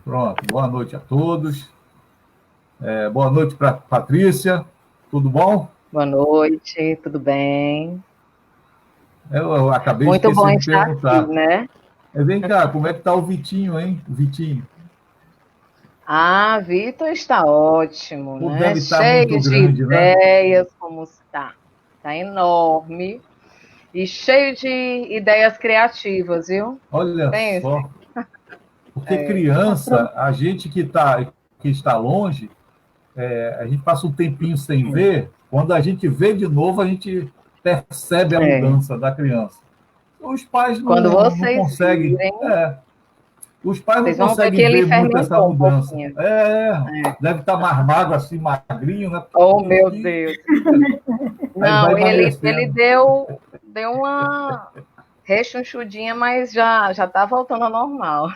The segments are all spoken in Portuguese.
Pronto, boa noite a todos. Boa noite para Patrícia, tudo bom? Boa noite, tudo bem? Eu acabei Muito bom esquecendo de estar perguntar. aqui, né? Vem cá, como é que está o Vitinho, hein? O Vitinho. Ah, Vitor está ótimo, Pô, né? deve estar Cheio muito de grande, né? ideias, como está. Está enorme e cheio de ideias criativas, viu? Olha Pense. só. Porque criança, a gente que está longe, a gente passa um tempinho sem ver, quando a gente vê de novo, a gente percebe a É. mudança da criança. Os pais Quando não vocês conseguem. virem, Os pais não vocês vão ver que conseguem ele ver muito essa fermentou um mudança. pouquinho. É. Deve estar mais magro, assim, magrinho, né? Oh, meu Pequenininho, Deus. aí vai Não, ele emagrecendo. deu uma rechonchudinha, mas já tá voltando ao normal.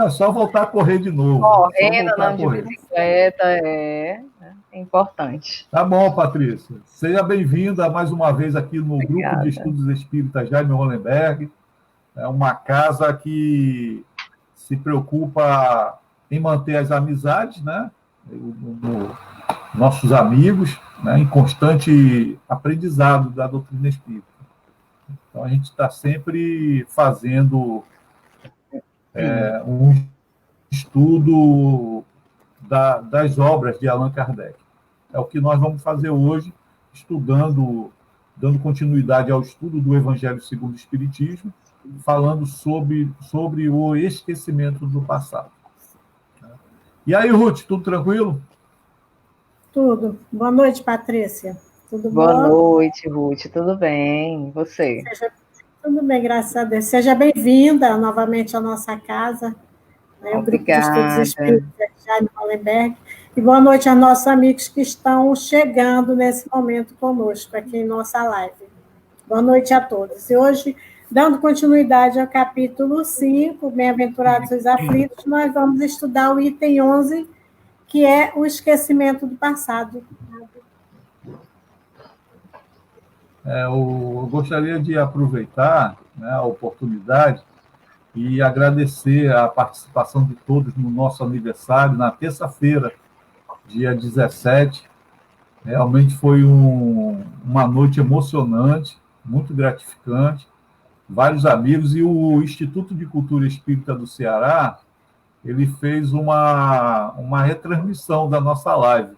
Só voltar a correr de novo. Só Correndo, voltar a andando de correr. bicicleta, é importante. Tá bom, Patrícia. Seja bem-vinda mais uma vez aqui no Grupo de Obrigada. Estudos Espíritas Jaime Hollenberg. É uma casa que se preocupa em manter as amizades, né? Nossos amigos, né? Em constante aprendizado da doutrina espírita. Então, a gente está sempre fazendo um estudo das obras de Allan Kardec. É o que nós vamos fazer hoje, dando continuidade ao estudo do Evangelho segundo o Espiritismo, falando sobre o esquecimento do passado. E aí, Ruth, tudo tranquilo? Tudo. Boa noite, Patrícia. Tudo Boa bom? noite, Ruth. Tudo bem? E você? Tudo bem, graças a Deus. Seja bem-vinda novamente à nossa casa, né, o Grupo de Estudos Obrigada. Espíritas Jaime Hollenberg. E boa noite aos nossos amigos que estão chegando nesse momento conosco aqui em nossa live. Boa noite a todos. E hoje, dando continuidade ao capítulo 5, Bem-aventurados os aflitos, nós vamos estudar o item 11, que é o esquecimento do passado. Eu gostaria de aproveitar, né, a oportunidade e agradecer a participação de todos no nosso aniversário, na terça-feira, dia 17. Realmente foi uma noite emocionante, muito gratificante, vários amigos, e o Instituto de Cultura Espírita do Ceará, ele fez uma retransmissão da nossa live,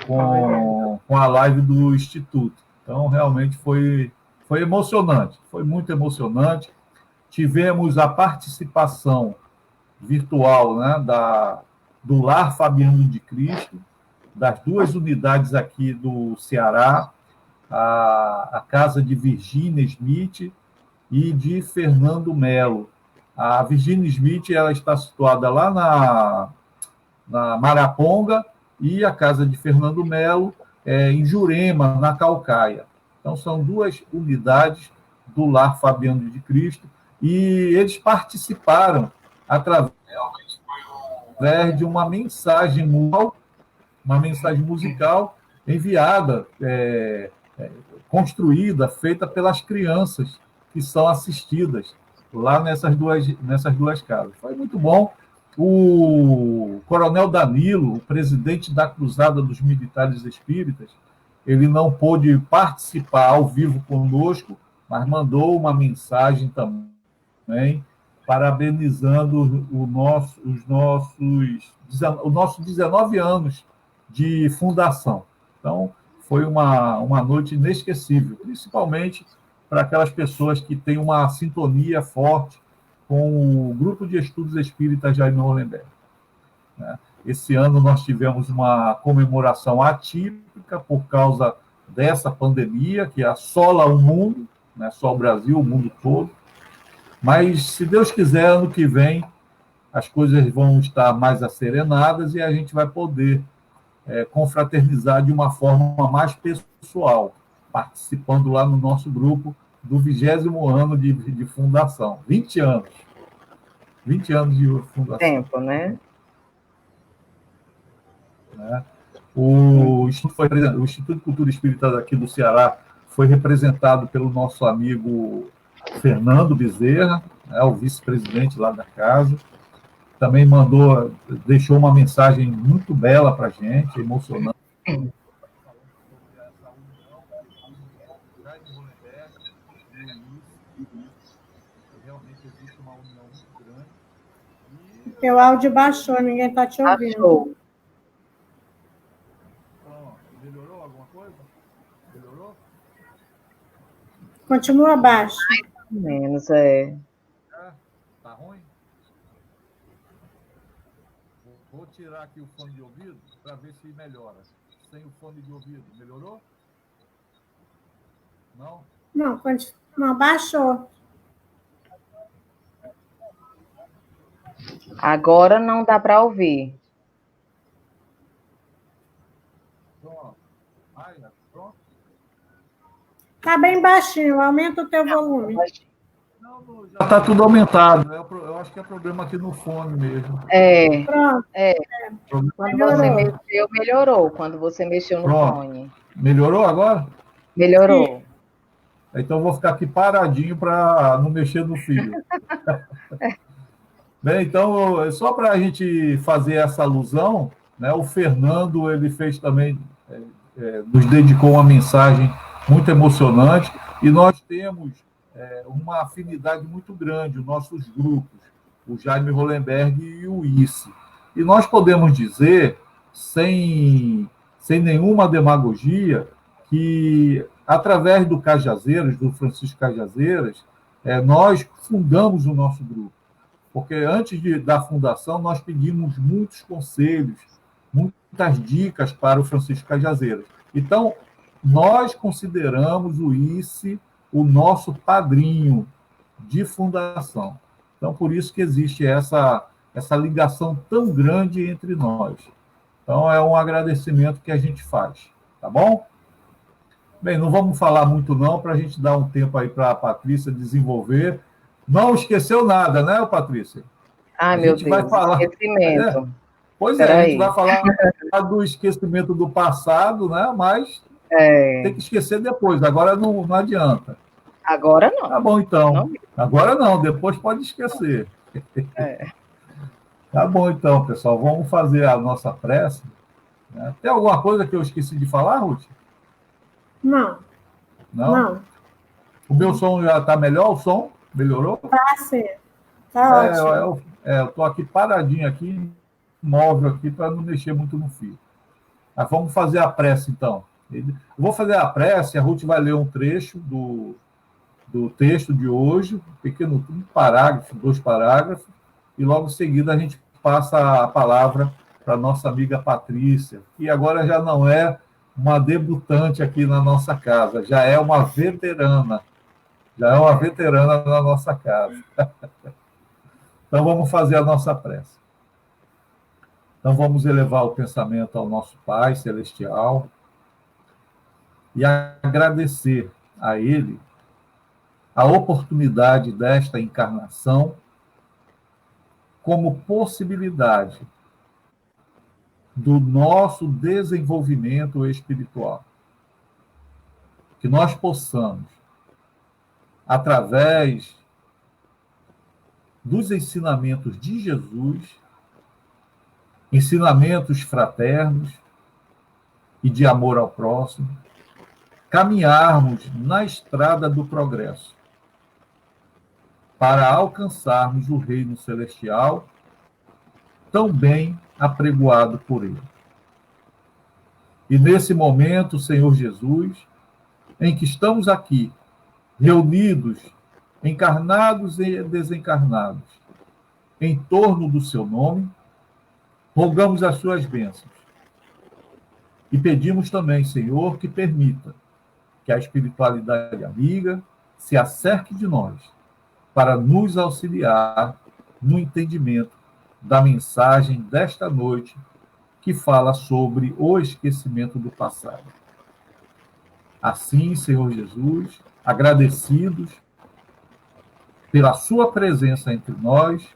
com a live do Instituto. Então, realmente foi emocionante, foi muito emocionante. Tivemos a participação virtual, né, do Lar Fabiano de Cristo, das duas unidades aqui do Ceará, a casa de Virginia Smith e de Fernando Melo. A Virginia Smith, ela está situada lá na Maraponga, e a casa de Fernando Melo em Jurema, na Caucaia. Então, são duas unidades do Lar Fabiano de Cristo, e eles participaram através de uma mensagem musical enviada, construída, feita pelas crianças que são assistidas lá nessas duas casas. Foi muito bom. O Coronel Danilo, o presidente da Cruzada dos Militares Espíritas, ele não pôde participar ao vivo conosco, mas mandou uma mensagem também, parabenizando os nossos 19 anos de fundação. Então, foi uma noite inesquecível, principalmente para aquelas pessoas que têm uma sintonia forte com o Grupo de Estudos Espíritas Jaime Hollenberg. Esse ano nós tivemos uma comemoração atípica por causa dessa pandemia, que assola o mundo, não é só o Brasil, o mundo todo. Mas, se Deus quiser, ano que vem, as coisas vão estar mais asserenadas e a gente vai poder confraternizar de uma forma mais pessoal, participando lá no nosso grupo do 20º ano de fundação. 20 anos. 20 anos de fundação. Tempo, né? O Instituto de Cultura Espírita aqui do Ceará foi representado pelo nosso amigo Fernando Bezerra, né, o vice-presidente lá da casa. Também deixou uma mensagem muito bela para a gente, emocionante. Realmente existe uma união muito grande. Teu áudio baixou, ninguém está te ouvindo. Achou. Melhorou alguma coisa? Melhorou? Continua baixo. Menos, Tá ruim? Vou tirar aqui o fone de ouvido para ver se melhora. Sem o fone de ouvido, melhorou? Não? Não, baixou. Agora não dá para ouvir. Pronto. Pronto? Tá bem baixinho, aumenta o teu volume. Não, já está tudo aumentado. Eu acho que é problema aqui no fone mesmo. Pronto. Quando você mexeu, melhorou. Quando você mexeu no fone. Melhorou agora? Melhorou. Sim. Então eu vou ficar aqui paradinho para não mexer no fio. Bem, então, só para a gente fazer essa alusão, né, o Fernando ele fez também, nos dedicou uma mensagem muito emocionante, e nós temos uma afinidade muito grande, os nossos grupos, o Jaime Hollenberg e o Isse. E nós podemos dizer, sem nenhuma demagogia, que através do Cajazeiras, do Francisco Cajazeiras, nós fundamos o nosso grupo. Porque antes da fundação, nós pedimos muitos conselhos, muitas dicas para o Francisco Cajazeiras. Então, nós consideramos o ICE o nosso padrinho de fundação. Então, por isso que existe essa ligação tão grande entre nós. Então, é um agradecimento que a gente faz. Tá bom? Bem, não vamos falar muito não, para a gente dar um tempo aí para a Patrícia desenvolver. Não esqueceu nada, né, Patrícia? Ai, meu Deus, vai falar... esquecimento. Pois é, a gente vai falar do esquecimento do passado, né? Mas tem que esquecer depois. Agora não adianta. Agora não. Tá bom, então. Não. Agora não, depois pode esquecer. Tá bom, então, pessoal. Vamos fazer a nossa prece. Né? Tem alguma coisa que eu esqueci de falar, Ruth? Não. Não? O meu som já está melhor? O som melhorou? Tá, sim. Tá ótimo. Eu estou aqui paradinho aqui, móvel aqui, para não mexer muito no fio. Mas vamos fazer a prece, então. Eu vou fazer a prece, a Ruth vai ler um trecho do texto de hoje, um pequeno parágrafo, 2 parágrafos, e logo em seguida a gente passa a palavra para a nossa amiga Patrícia, que agora já não é uma debutante aqui na nossa casa, já é uma veterana. Já é uma veterana na nossa casa. Então, vamos fazer a nossa prece. Então, vamos elevar o pensamento ao nosso Pai Celestial e agradecer a Ele a oportunidade desta encarnação como possibilidade do nosso desenvolvimento espiritual. Que nós possamos, através dos ensinamentos de Jesus, ensinamentos fraternos e de amor ao próximo, caminharmos na estrada do progresso para alcançarmos o reino celestial tão bem apregoado por Ele. E nesse momento, Senhor Jesus, em que estamos aqui, reunidos, encarnados e desencarnados, em torno do seu nome, rogamos as suas bênçãos. E pedimos também, Senhor, que permita que a espiritualidade amiga se acerque de nós para nos auxiliar no entendimento da mensagem desta noite que fala sobre o esquecimento do passado. Assim, Senhor Jesus, agradecidos pela sua presença entre nós,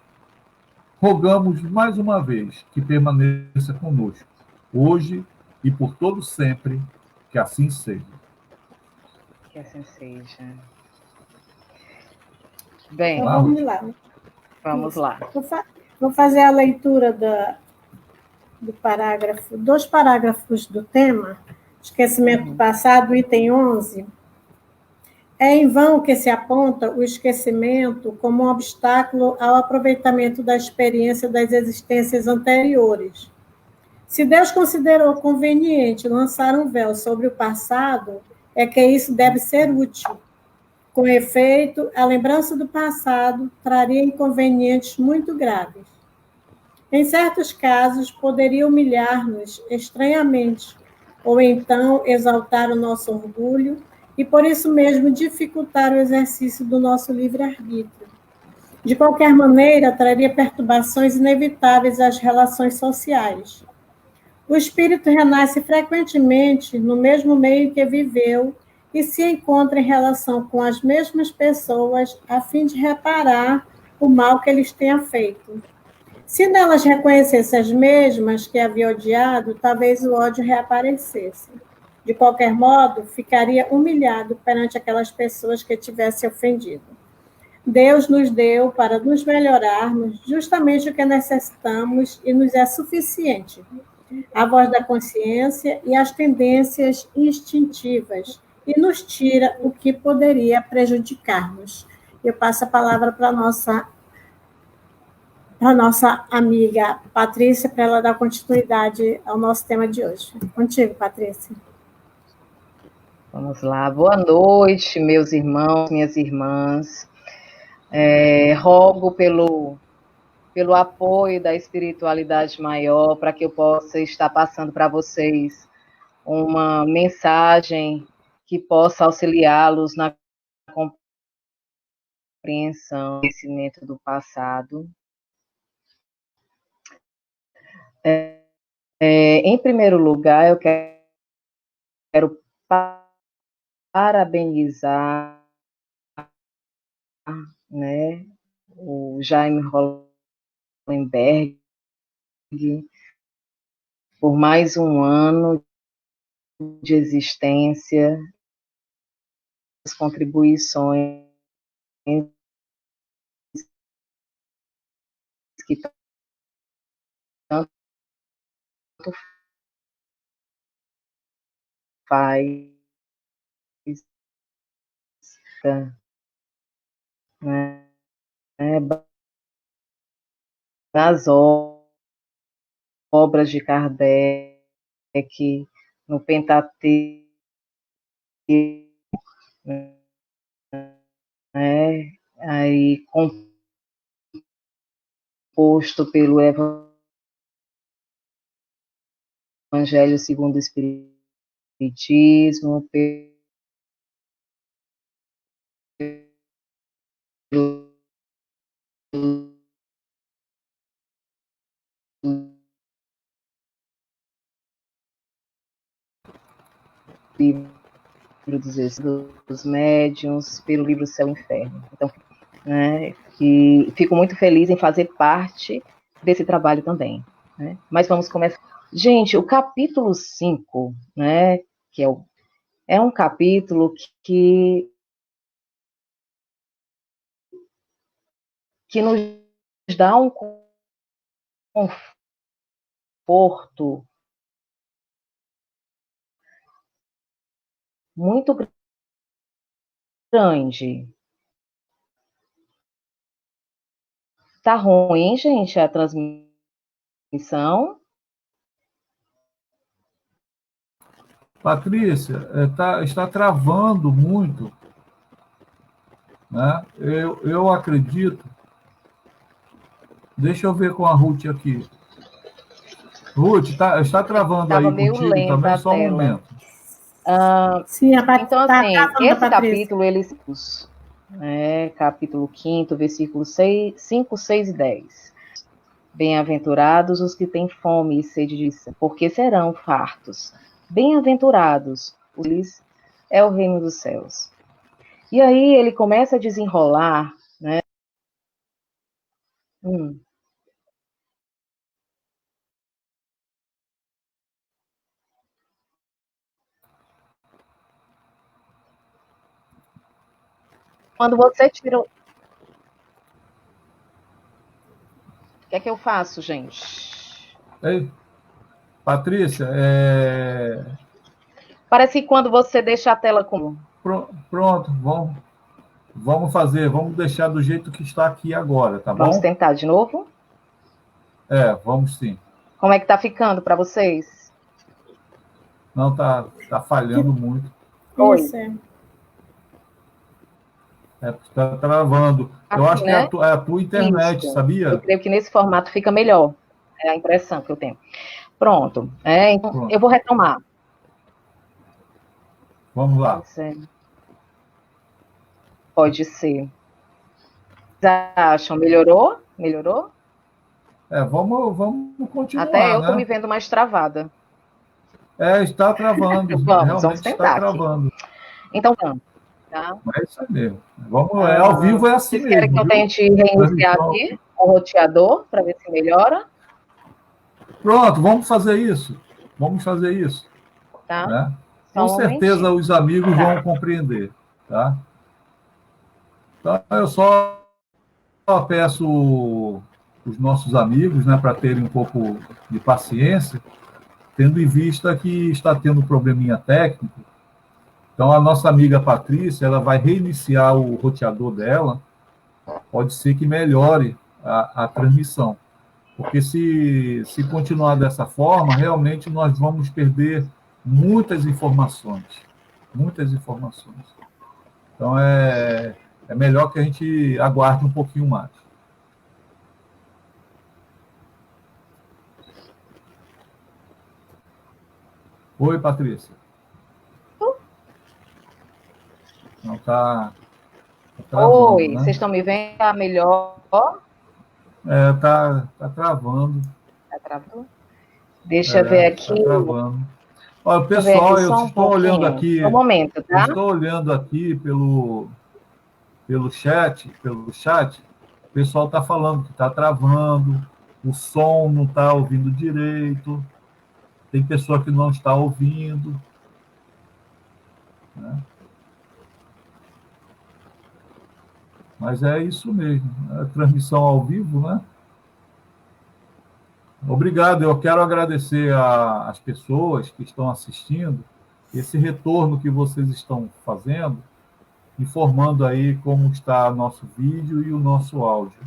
rogamos mais uma vez que permaneça conosco, hoje e por todo sempre, que assim seja. Que assim seja. Bem, Então, vamos lá. vamos lá. Vou fazer a leitura do parágrafo, 2 parágrafos do tema, esquecimento do passado, item 11. É em vão que se aponta o esquecimento como um obstáculo ao aproveitamento da experiência das existências anteriores. Se Deus considerou conveniente lançar um véu sobre o passado, é que isso deve ser útil. Com efeito, a lembrança do passado traria inconvenientes muito graves. Em certos casos, poderia humilhar-nos estranhamente, ou então exaltar o nosso orgulho e, por isso mesmo, dificultar o exercício do nosso livre-arbítrio. De qualquer maneira, traria perturbações inevitáveis às relações sociais. O espírito renasce frequentemente no mesmo meio que viveu e se encontra em relação com as mesmas pessoas a fim de reparar o mal que eles tenham feito. Se nelas reconhecesse as mesmas que havia odiado, talvez o ódio reaparecesse. De qualquer modo, ficaria humilhado perante aquelas pessoas que tivesse ofendido. Deus nos deu para nos melhorarmos justamente o que necessitamos e nos é suficiente. A voz da consciência e as tendências instintivas, e nos tira o que poderia prejudicar-nos. Eu passo a palavra para a nossa amiga Patrícia, para ela dar continuidade ao nosso tema de hoje. Contigo, Patrícia. Vamos lá. Boa noite, meus irmãos, minhas irmãs. Rogo pelo apoio da espiritualidade maior para que eu possa estar passando para vocês uma mensagem que possa auxiliá-los na compreensão, conhecimento do passado. Em primeiro lugar, eu quero parabenizar, né, o Jaime Hollenberg por mais um ano de existência, as contribuições que tanto faz, né, nas obras de Kardec, no Pentateuco, né, aí composto pelo Evangelho segundo o Espiritismo, pelo livro dos médiuns, pelo livro Céu e Inferno. Então, né, que fico muito feliz em fazer parte desse trabalho também, né? Mas vamos começar. Gente, o capítulo 5, né, que é um capítulo que nos dá um conforto muito grande. Tá ruim, gente, a transmissão? Patrícia, está travando muito, né? Eu acredito. Deixa eu ver com a Ruth aqui. Ruth, está travando Estava aí meio contigo lenta também? a Só um tela. momento. Sim, Então, assim, esse Patrícia. capítulo, capítulo 5, versículos 5, 6 e 10. Bem-aventurados os que têm fome e sede de sangue, porque serão fartos. Bem-aventurados, os é o reino dos céus. E aí ele começa a desenrolar, né? Quando você tira O que é que eu faço, gente? Ei, Patrícia, Parece que quando você deixa a tela como? pronto, vamos deixar do jeito que está aqui agora, tá Vamos bom? tentar de novo? Vamos sim. Como é que tá ficando para vocês? Não, tá falhando muito. Oi. Isso, Porque está travando. Eu Aqui, acho que né? é a tua internet, Isso. sabia? Eu creio que nesse formato fica melhor. É a impressão que eu tenho. Pronto. Então, Pronto. eu vou retomar. Vamos lá. Pode ser. Vocês acham? Melhorou? Melhorou? Vamos continuar, Até eu estou né? me vendo mais travada. Está travando. Vamos Está tentar travando. aqui. Então, vamos. Tá? É isso aí mesmo. Ao vivo é assim Vocês querem mesmo. que eu tente reiniciar aqui o roteador para ver se melhora? Pronto, vamos fazer isso. Tá? Né? Com certeza os amigos vão compreender. Tá? Então, eu só peço os nossos amigos, né, para terem um pouco de paciência, tendo em vista que está tendo um probleminha técnico. Então, a nossa amiga Patrícia, ela vai reiniciar o roteador dela, pode ser que melhore a transmissão. Porque se continuar dessa forma, realmente nós vamos perder muitas informações. Muitas informações. Então, é melhor que a gente aguarde um pouquinho mais. Oi, Patrícia. Não está travando. Oi, né? vocês estão me vendo? Tá melhor? Tá travando. Tá travando? Deixa eu ver aqui. Tá travando. Olha, pessoal, eu estou olhando aqui. Um momento, tá? Eu estou olhando aqui pelo chat. O pessoal está falando que está travando, o som não está ouvindo direito, tem pessoa que não está ouvindo. Né? Mas é isso mesmo, a transmissão ao vivo, né? Obrigado, eu quero agradecer às pessoas que estão assistindo, esse retorno que vocês estão fazendo, informando aí como está nosso vídeo e o nosso áudio.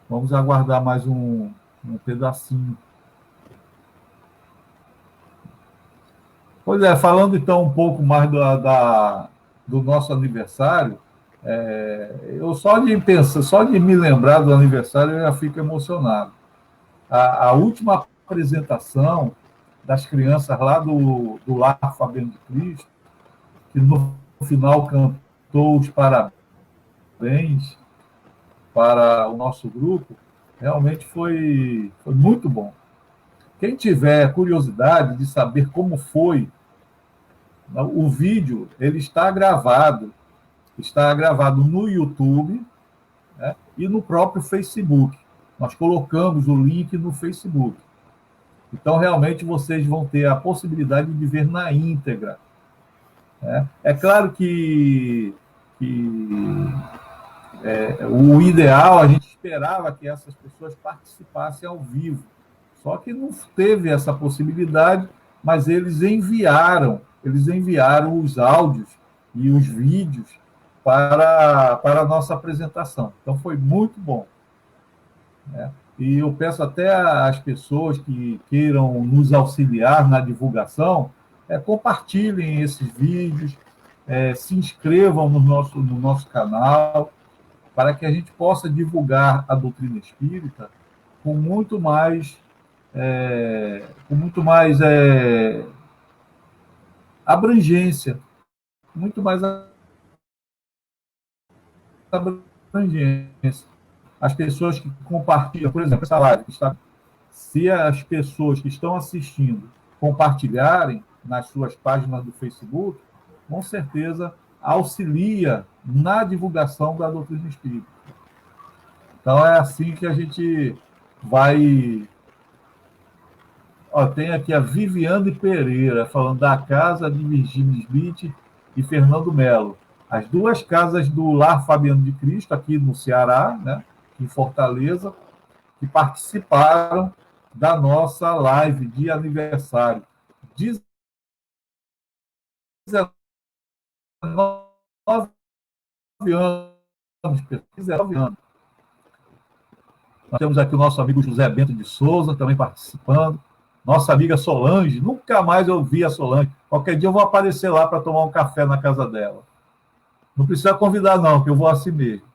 Vamos aguardar mais um pedacinho. Pois é, falando então um pouco mais do nosso aniversário, eu só de me lembrar do aniversário eu já fico emocionado. A última apresentação das crianças lá do Lar Fabiano de Cristo, que no final cantou os parabéns para o nosso grupo, realmente foi muito bom. Quem tiver curiosidade de saber como foi, o vídeo ele está gravado no YouTube, né, e no próprio Facebook. Nós colocamos o link no Facebook. Então, realmente, vocês vão ter a possibilidade de ver na íntegra. Né? É claro que o ideal, a gente esperava que essas pessoas participassem ao vivo. Só que não teve essa possibilidade, mas eles enviaram os áudios e os vídeos para a nossa apresentação. Então, foi muito bom. Né? E eu peço até às pessoas que queiram nos auxiliar na divulgação, compartilhem esses vídeos, se inscrevam no nosso canal, para que a gente possa divulgar a doutrina espírita com muito mais abrangência, muito mais abrangência. As pessoas que compartilham, por exemplo, essa live, se as pessoas que estão assistindo compartilharem nas suas páginas do Facebook, com certeza auxilia na divulgação da doutrina espírita. Então, é assim que a gente vai... Tem aqui a Viviane Pereira, falando da casa de Virginia Smith e Fernando Melo. as duas casas do Lar Fabiano de Cristo, aqui no Ceará, né, em Fortaleza, que participaram da nossa live de aniversário. 19 anos, 19 anos. Nós temos aqui o nosso amigo José Bento de Souza, também participando. Nossa amiga Solange, nunca mais eu vi a Solange. Qualquer dia eu vou aparecer lá para tomar um café na casa dela. Não precisa convidar, não, que eu vou assim mesmo.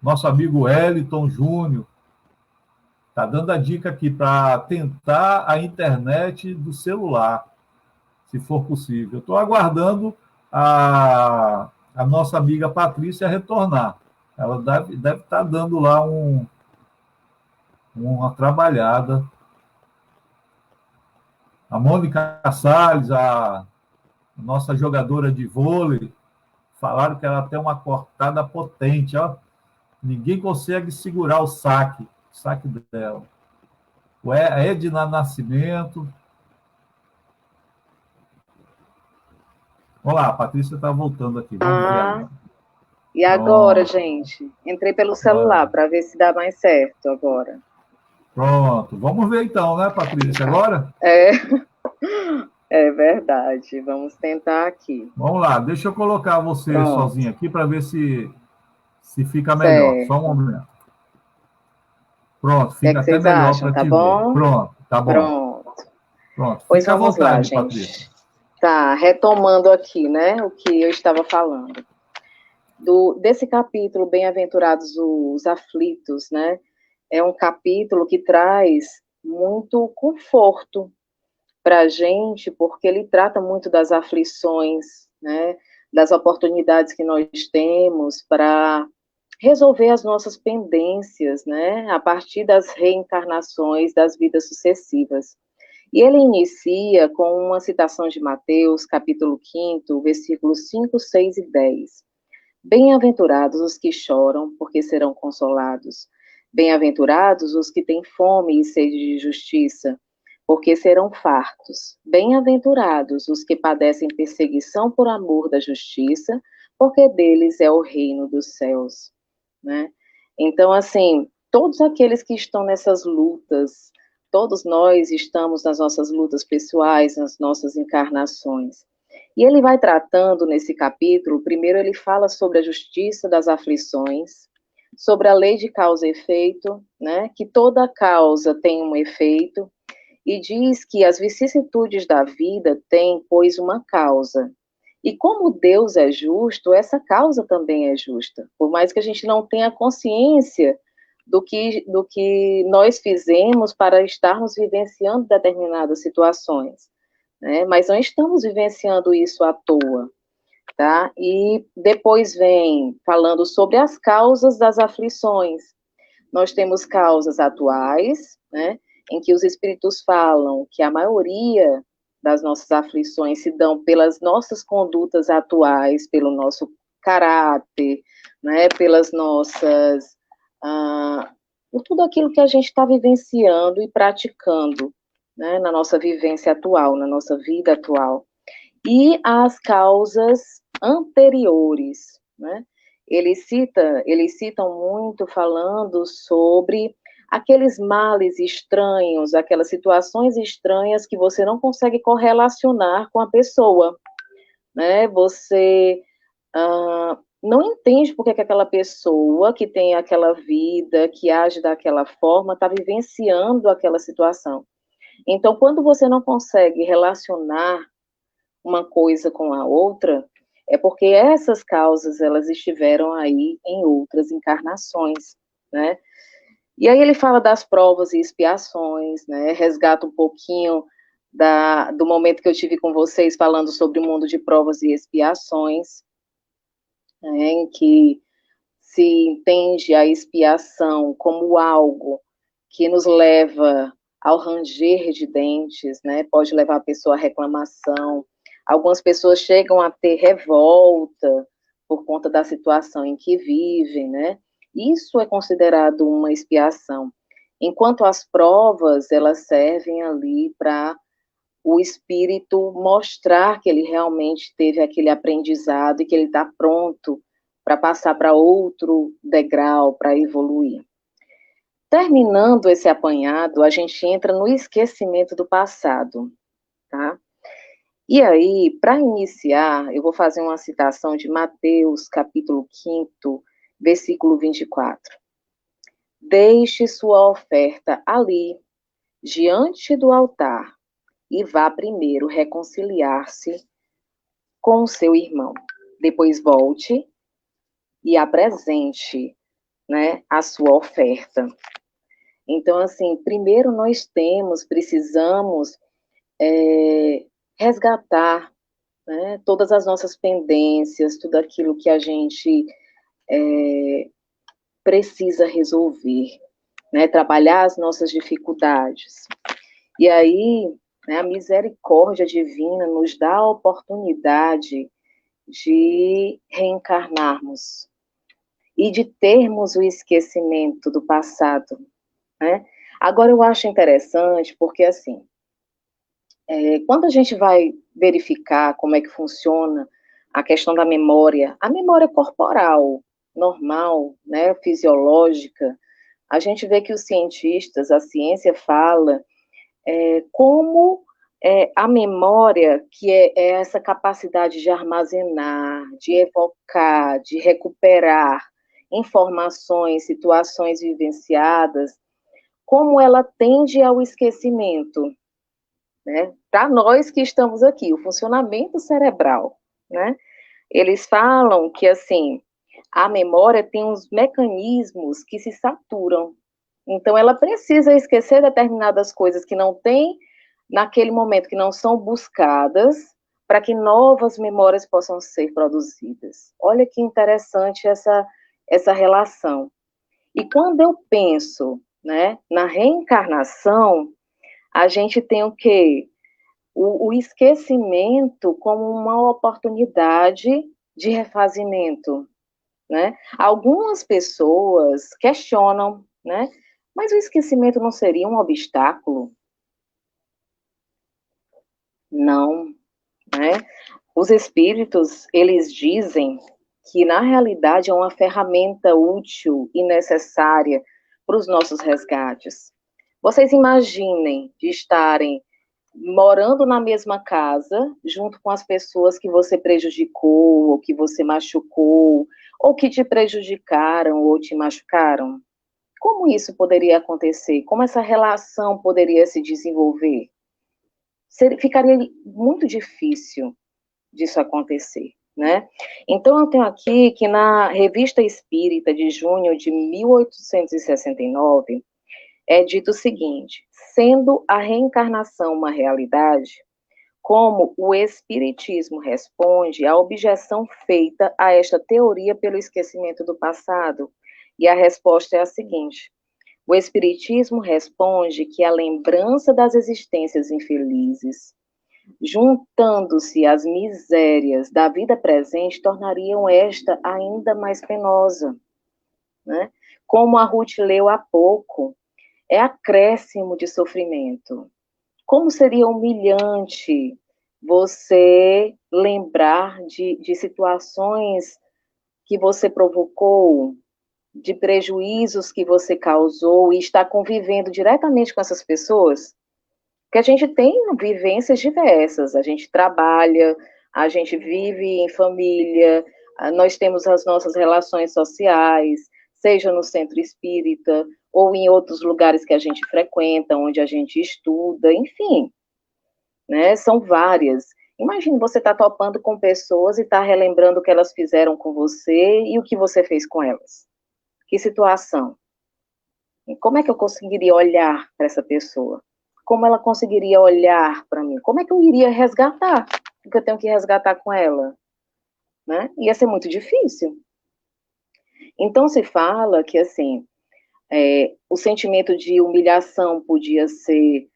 Nosso amigo Eliton Júnior está dando a dica aqui para tentar a internet do celular, se for possível. Eu estou aguardando a nossa amiga Patrícia retornar. Ela deve estar dando lá uma trabalhada. A Mônica Salles, a nossa jogadora de vôlei, falaram que ela tem uma cortada potente, ó. Ninguém consegue segurar o saque dela. A Edna Nascimento. Olá, a Patrícia está voltando aqui. Vamos ver agora. E agora, gente? Entrei pelo celular para ver se dá mais certo agora. Pronto. Vamos ver então, né, Patrícia, agora? É verdade. Vamos tentar aqui. Vamos lá. Deixa eu colocar você sozinha aqui para ver se fica melhor. Certo. Só um momento. Pronto, fica até melhor para te bom? ver. Pronto, tá bom. Pronto. Pois fica vamos à vontade, lá, gente. Patrícia. Tá, retomando aqui, né, o que eu estava falando. Desse capítulo, Bem-aventurados os aflitos, né, é um capítulo que traz muito conforto para a gente, porque ele trata muito das aflições, né, das oportunidades que nós temos para resolver as nossas pendências, né, a partir das reencarnações das vidas sucessivas. E ele inicia com uma citação de Mateus, capítulo 5, versículos 5, 6 e 10. Bem-aventurados os que choram, porque serão consolados. Bem-aventurados os que têm fome e sede de justiça, porque serão fartos. Bem-aventurados os que padecem perseguição por amor da justiça, porque deles é o reino dos céus, né? Então, assim, todos aqueles que estão nessas lutas, todos nós estamos nas nossas lutas pessoais, nas nossas encarnações. E ele vai tratando nesse capítulo, primeiro ele fala sobre a justiça das aflições, sobre a lei de causa e efeito, né, que toda causa tem um efeito, e diz que as vicissitudes da vida têm, pois, uma causa. E como Deus é justo, essa causa também é justa. Por mais que a gente não tenha consciência do que nós fizemos para estarmos vivenciando determinadas situações, né? Mas não estamos vivenciando isso à toa, tá? E depois vem falando sobre as causas das aflições. Nós temos causas atuais, né, em que os espíritos falam que a maioria das nossas aflições se dão pelas nossas condutas atuais, pelo nosso caráter, né, pelas nossas... por tudo aquilo que a gente está vivenciando e praticando, né, na nossa vivência atual, na nossa vida atual. E as causas anteriores, né? Eles citam muito falando sobre aqueles males estranhos, aquelas situações estranhas que você não consegue correlacionar com a pessoa, né? Você não entende porque que aquela pessoa que tem aquela vida, que age daquela forma, está vivenciando aquela situação. Então, quando você não consegue relacionar uma coisa com a outra, é porque essas causas, elas estiveram aí em outras encarnações, né? E aí ele fala das provas e expiações, né? Resgata um pouquinho do momento que eu tive com vocês falando sobre o mundo de provas e expiações, né? Em que se entende a expiação como algo que nos leva ao ranger de dentes, né? Pode levar a pessoa à reclamação. Algumas pessoas chegam a ter revolta por conta da situação em que vivem, né? Isso é considerado uma expiação. Enquanto as provas, elas servem ali para o espírito mostrar que ele realmente teve aquele aprendizado e que ele está pronto para passar para outro degrau, para evoluir. Terminando esse apanhado, a gente entra no esquecimento do passado, tá? E aí, para iniciar, eu vou fazer uma citação de Mateus, capítulo 5, versículo 24. Deixe sua oferta ali, diante do altar, e vá primeiro reconciliar-se com o seu irmão. Depois volte e apresente, né, a sua oferta. Então, assim, primeiro nós precisamos resgatar, né, todas as nossas pendências, tudo aquilo que a gente precisa resolver, né, trabalhar as nossas dificuldades. E aí, né, a misericórdia divina nos dá a oportunidade de reencarnarmos e de termos o esquecimento do passado, né? Agora, eu acho interessante porque, assim, quando a gente vai verificar como é que funciona a questão da memória, a memória corporal, normal, né, fisiológica, a gente vê que os cientistas, a ciência fala como a memória, que é essa capacidade de armazenar, de evocar, de recuperar informações, situações vivenciadas, como ela tende ao esquecimento, né? Para nós que estamos aqui, o funcionamento cerebral, né? Eles falam que, assim, a memória tem uns mecanismos que se saturam. Então, ela precisa esquecer determinadas coisas que não tem naquele momento, que não são buscadas, para que novas memórias possam ser produzidas. Olha que interessante essa relação. E quando eu penso, né, na reencarnação, a gente tem o quê? O esquecimento como uma oportunidade de refazimento, né? Algumas pessoas questionam, né? Mas o esquecimento não seria um obstáculo? Não, né? Os espíritos, eles dizem que, na realidade, é uma ferramenta útil e necessária para os nossos resgates. Vocês imaginem de estarem morando na mesma casa, junto com as pessoas que você prejudicou, ou que você machucou, ou que te prejudicaram ou te machucaram. Como isso poderia acontecer? Como essa relação poderia se desenvolver? Ficaria muito difícil disso acontecer, né? Então, eu tenho aqui que na Revista Espírita de junho de 1869, é dito o seguinte: sendo a reencarnação uma realidade, como o Espiritismo responde à objeção feita a esta teoria pelo esquecimento do passado? E a resposta é a seguinte: o Espiritismo responde que a lembrança das existências infelizes, juntando-se às misérias da vida presente, tornariam esta ainda mais penosa, né? Como a Ruth leu há pouco, é acréscimo de sofrimento. Como seria humilhante você lembrar de situações que você provocou, de prejuízos que você causou e estar convivendo diretamente com essas pessoas? Porque a gente tem vivências diversas, a gente trabalha, a gente vive em família, nós temos as nossas relações sociais, seja no centro espírita, ou em outros lugares que a gente frequenta, onde a gente estuda, enfim, né, são várias. Imagina você estar topando com pessoas e estar relembrando o que elas fizeram com você e o que você fez com elas. Que situação? Como é que eu conseguiria olhar para essa pessoa? Como ela conseguiria olhar para mim? Como é que eu iria resgatar o que eu tenho que resgatar com ela? Né? Ia ser muito difícil. Então, se fala que, assim, o sentimento de humilhação podia ser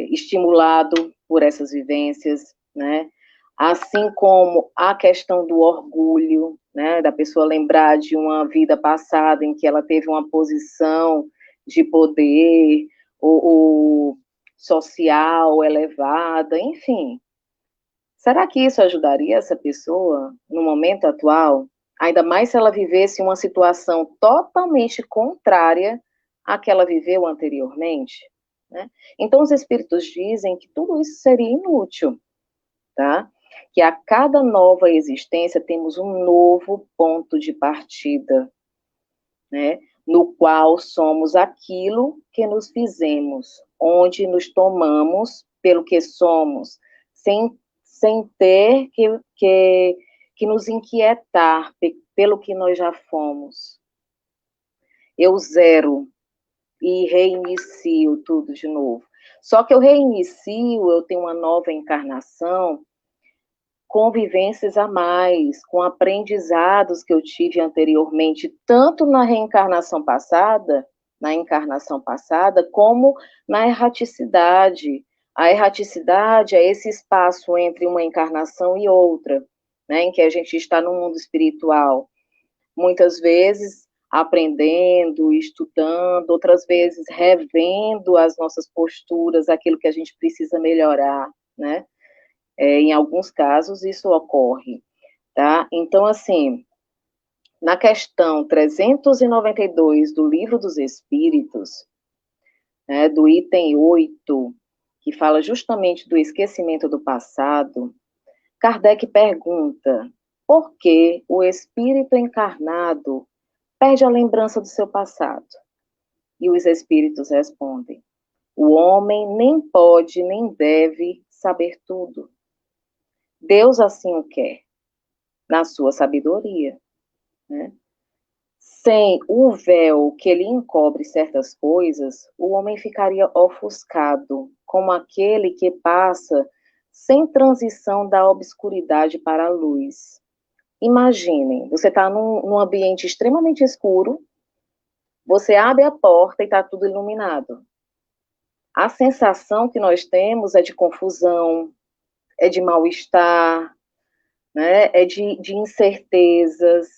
estimulado por essas vivências, né? Assim como a questão do orgulho, né? Da pessoa lembrar de uma vida passada em que ela teve uma posição de poder, ou social elevada, enfim. Será que isso ajudaria essa pessoa no momento atual? Ainda mais se ela vivesse uma situação totalmente contrária à que ela viveu anteriormente, né? Então, os espíritos dizem que tudo isso seria inútil, tá? Que a cada nova existência temos um novo ponto de partida, né? No qual somos aquilo que nos fizemos, onde nos tomamos pelo que somos, sem ter que nos inquietar pelo que nós já fomos. Eu zero e reinicio tudo de novo. Só que eu reinicio, eu tenho uma nova encarnação, com vivências a mais, com aprendizados que eu tive anteriormente, tanto na encarnação passada, como na erraticidade. A erraticidade é esse espaço entre uma encarnação e outra, né, em que a gente está no mundo espiritual. Muitas vezes aprendendo, estudando, outras vezes revendo as nossas posturas, aquilo que a gente precisa melhorar, né? Em alguns casos isso ocorre, tá? Então, assim, na questão 392 do Livro dos Espíritos, né, do item 8, que fala justamente do esquecimento do passado, Kardec pergunta: por que o espírito encarnado perde a lembrança do seu passado? E os espíritos respondem: o homem nem pode nem deve saber tudo. Deus assim o quer, na sua sabedoria, né? Sem o véu que lhe encobre certas coisas, o homem ficaria ofuscado, como aquele que passa sem transição da obscuridade para a luz. Imaginem, você está num ambiente extremamente escuro, você abre a porta e está tudo iluminado. A sensação que nós temos é de confusão, é de mal-estar, né? É de incertezas.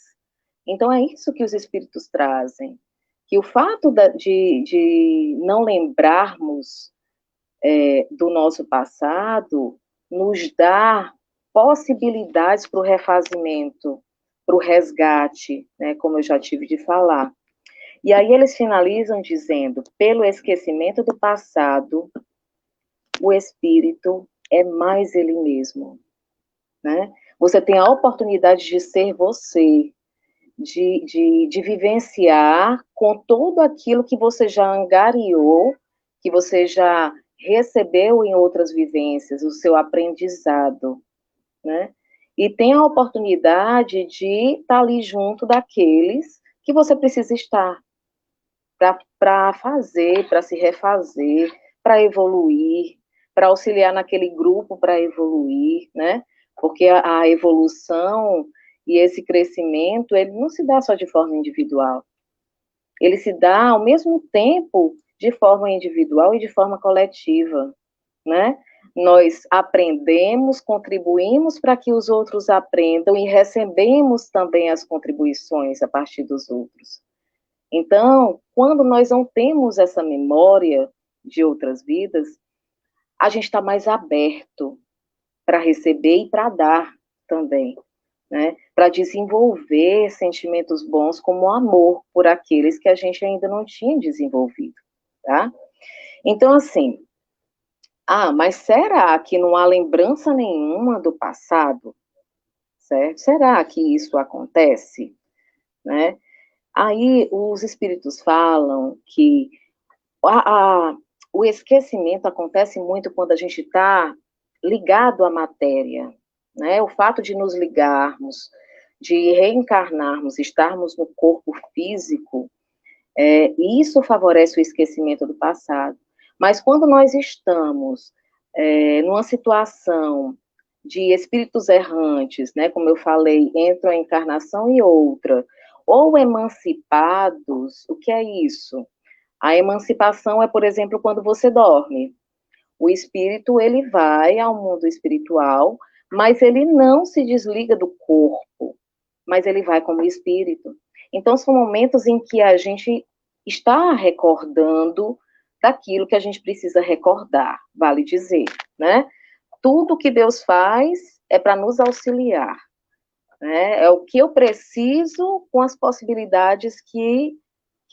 Então, é isso que os espíritos trazem. Que o fato de não lembrarmos do nosso passado nos dá possibilidades para o refazimento, para o resgate, né, como eu já tive de falar. E aí eles finalizam dizendo: pelo esquecimento do passado, o espírito é mais ele mesmo, né? Você tem a oportunidade de ser você, de vivenciar com tudo aquilo que você já angariou, que você já recebeu em outras vivências, o seu aprendizado, né? E tem a oportunidade de estar ali junto daqueles que você precisa estar, para fazer, para se refazer, para evoluir, para auxiliar naquele grupo para evoluir, né? Porque a evolução e esse crescimento, ele não se dá só de forma individual. Ele se dá ao mesmo tempo de forma individual e de forma coletiva, né? Nós aprendemos, contribuímos para que os outros aprendam e recebemos também as contribuições a partir dos outros. Então, quando nós não temos essa memória de outras vidas, a gente está mais aberto para receber e para dar também, né? Para desenvolver sentimentos bons como o amor por aqueles que a gente ainda não tinha desenvolvido, tá? Então, assim, mas será que não há lembrança nenhuma do passado? Certo? Será que isso acontece? Né? Aí os espíritos falam que o esquecimento acontece muito quando a gente está ligado à matéria, né? O fato de nos ligarmos, de reencarnarmos, estarmos no corpo físico, isso favorece o esquecimento do passado. Mas quando nós estamos numa situação de espíritos errantes, né, como eu falei, entre uma encarnação e outra, ou emancipados, o que é isso? A emancipação é, por exemplo, quando você dorme. O espírito, ele vai ao mundo espiritual, mas ele não se desliga do corpo, mas ele vai como espírito. Então, são momentos em que a gente está recordando daquilo que a gente precisa recordar, vale dizer, né? Tudo que Deus faz é para nos auxiliar, né? É o que eu preciso com as possibilidades que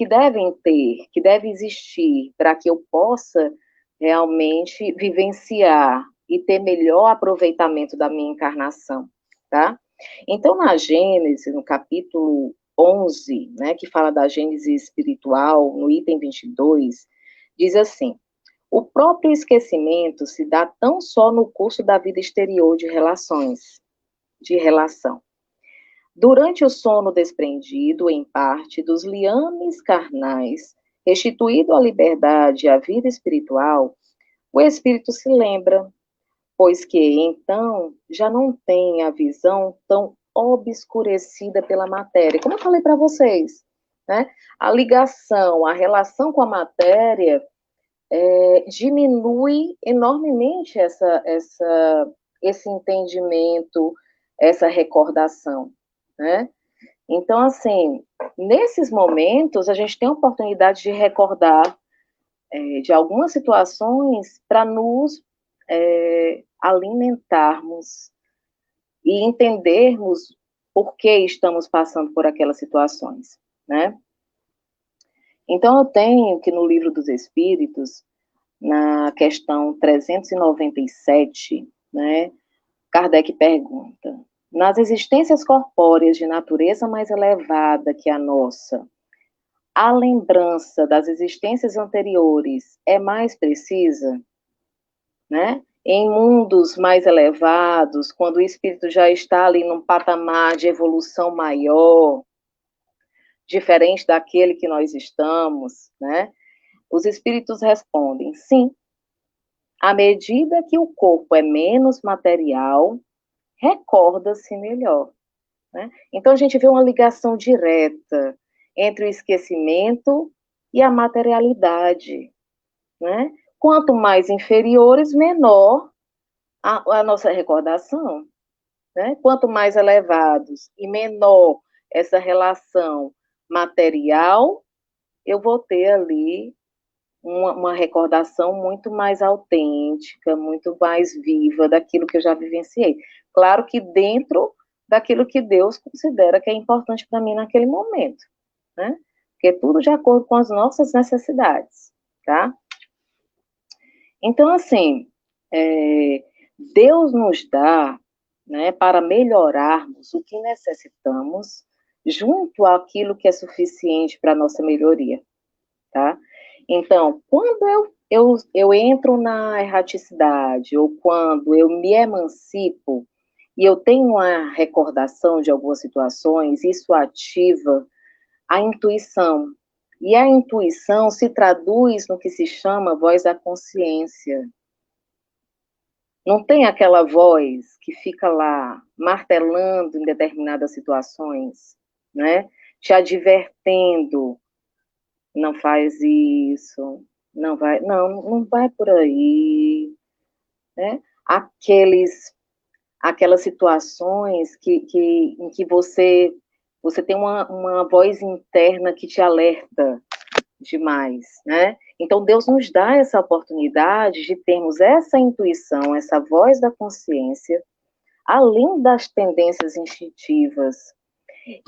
devem ter, que devem existir, para que eu possa realmente vivenciar e ter melhor aproveitamento da minha encarnação, tá? Então, na Gênesis, no capítulo 11, né, que fala da Gênese espiritual, no item 22, diz assim: o próprio esquecimento se dá tão só no curso da vida exterior de relação. Durante o sono desprendido, em parte, dos liames carnais, restituído à liberdade e à vida espiritual, o espírito se lembra, pois que, então, já não tem a visão tão obscurecida pela matéria. Como eu falei para vocês, né? A ligação, a relação com a matéria diminui enormemente esse entendimento, essa recordação, né? Então, assim, nesses momentos, a gente tem a oportunidade de recordar de algumas situações para nos alimentarmos e entendermos por que estamos passando por aquelas situações, né? Então, eu tenho que no Livro dos Espíritos, na questão 397, né, Kardec pergunta: nas existências corpóreas de natureza mais elevada que a nossa, a lembrança das existências anteriores é mais precisa, né? Em mundos mais elevados, quando o espírito já está ali num patamar de evolução maior, diferente daquele que nós estamos, né? Os espíritos respondem: sim. À medida que o corpo é menos material, recorda-se melhor, né? Então, a gente vê uma ligação direta entre o esquecimento e a materialidade, né? Quanto mais inferiores, menor a nossa recordação, né? Quanto mais elevados e menor essa relação material, eu vou ter ali uma recordação muito mais autêntica, muito mais viva daquilo que eu já vivenciei. Claro que dentro daquilo que Deus considera que é importante para mim naquele momento, né? Porque é tudo de acordo com as nossas necessidades, tá? Então, assim, Deus nos dá, né, para melhorarmos o que necessitamos, junto àquilo que é suficiente para a nossa melhoria, tá? Então, quando eu entro na erraticidade, ou quando eu me emancipo, e eu tenho uma recordação de algumas situações, isso ativa a intuição. E a intuição se traduz no que se chama voz da consciência. Não tem aquela voz que fica lá martelando em determinadas situações, né? Te advertendo: não faz isso, não vai por aí, né? Aquelas situações em que você tem uma voz interna que te alerta demais, né? Então, Deus nos dá essa oportunidade de termos essa intuição, essa voz da consciência, além das tendências instintivas.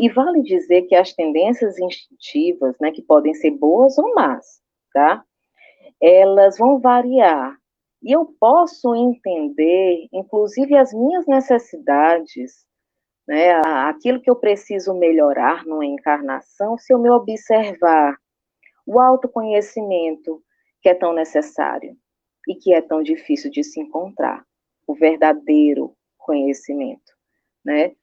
E vale dizer que as tendências instintivas, né, que podem ser boas ou más, tá? Elas vão variar. E eu posso entender, inclusive, as minhas necessidades, né, aquilo que eu preciso melhorar numa encarnação, se eu me observar. O autoconhecimento, que é tão necessário e que é tão difícil de se encontrar, o verdadeiro conhecimento, né?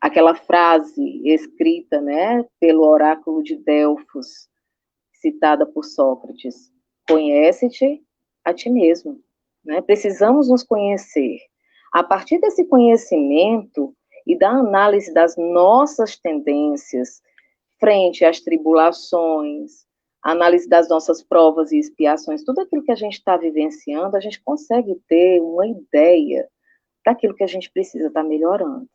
Aquela frase escrita, né, pelo oráculo de Delfos, citada por Sócrates: conhece-te a ti mesmo, né? Precisamos nos conhecer. A partir desse conhecimento e da análise das nossas tendências frente às tribulações, análise das nossas provas e expiações, tudo aquilo que a gente está vivenciando, a gente consegue ter uma ideia daquilo que a gente precisa estar melhorando,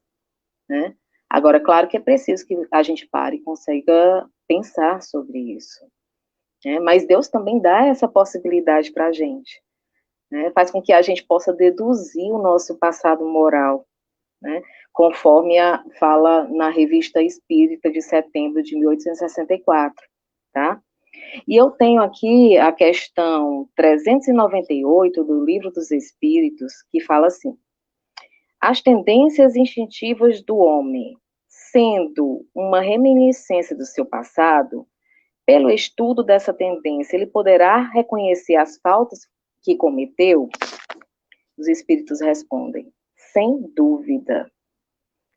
né? Agora, claro que é preciso que a gente pare e consiga pensar sobre isso. né? Mas Deus também dá essa possibilidade para a gente, né? Faz com que a gente possa deduzir o nosso passado moral, né? Conforme fala na Revista Espírita de setembro de 1864, tá? E eu tenho aqui a questão 398 do Livro dos Espíritos, que fala assim: as tendências instintivas do homem, sendo uma reminiscência do seu passado, pelo estudo dessa tendência, ele poderá reconhecer as faltas que cometeu? Os espíritos respondem: sem dúvida,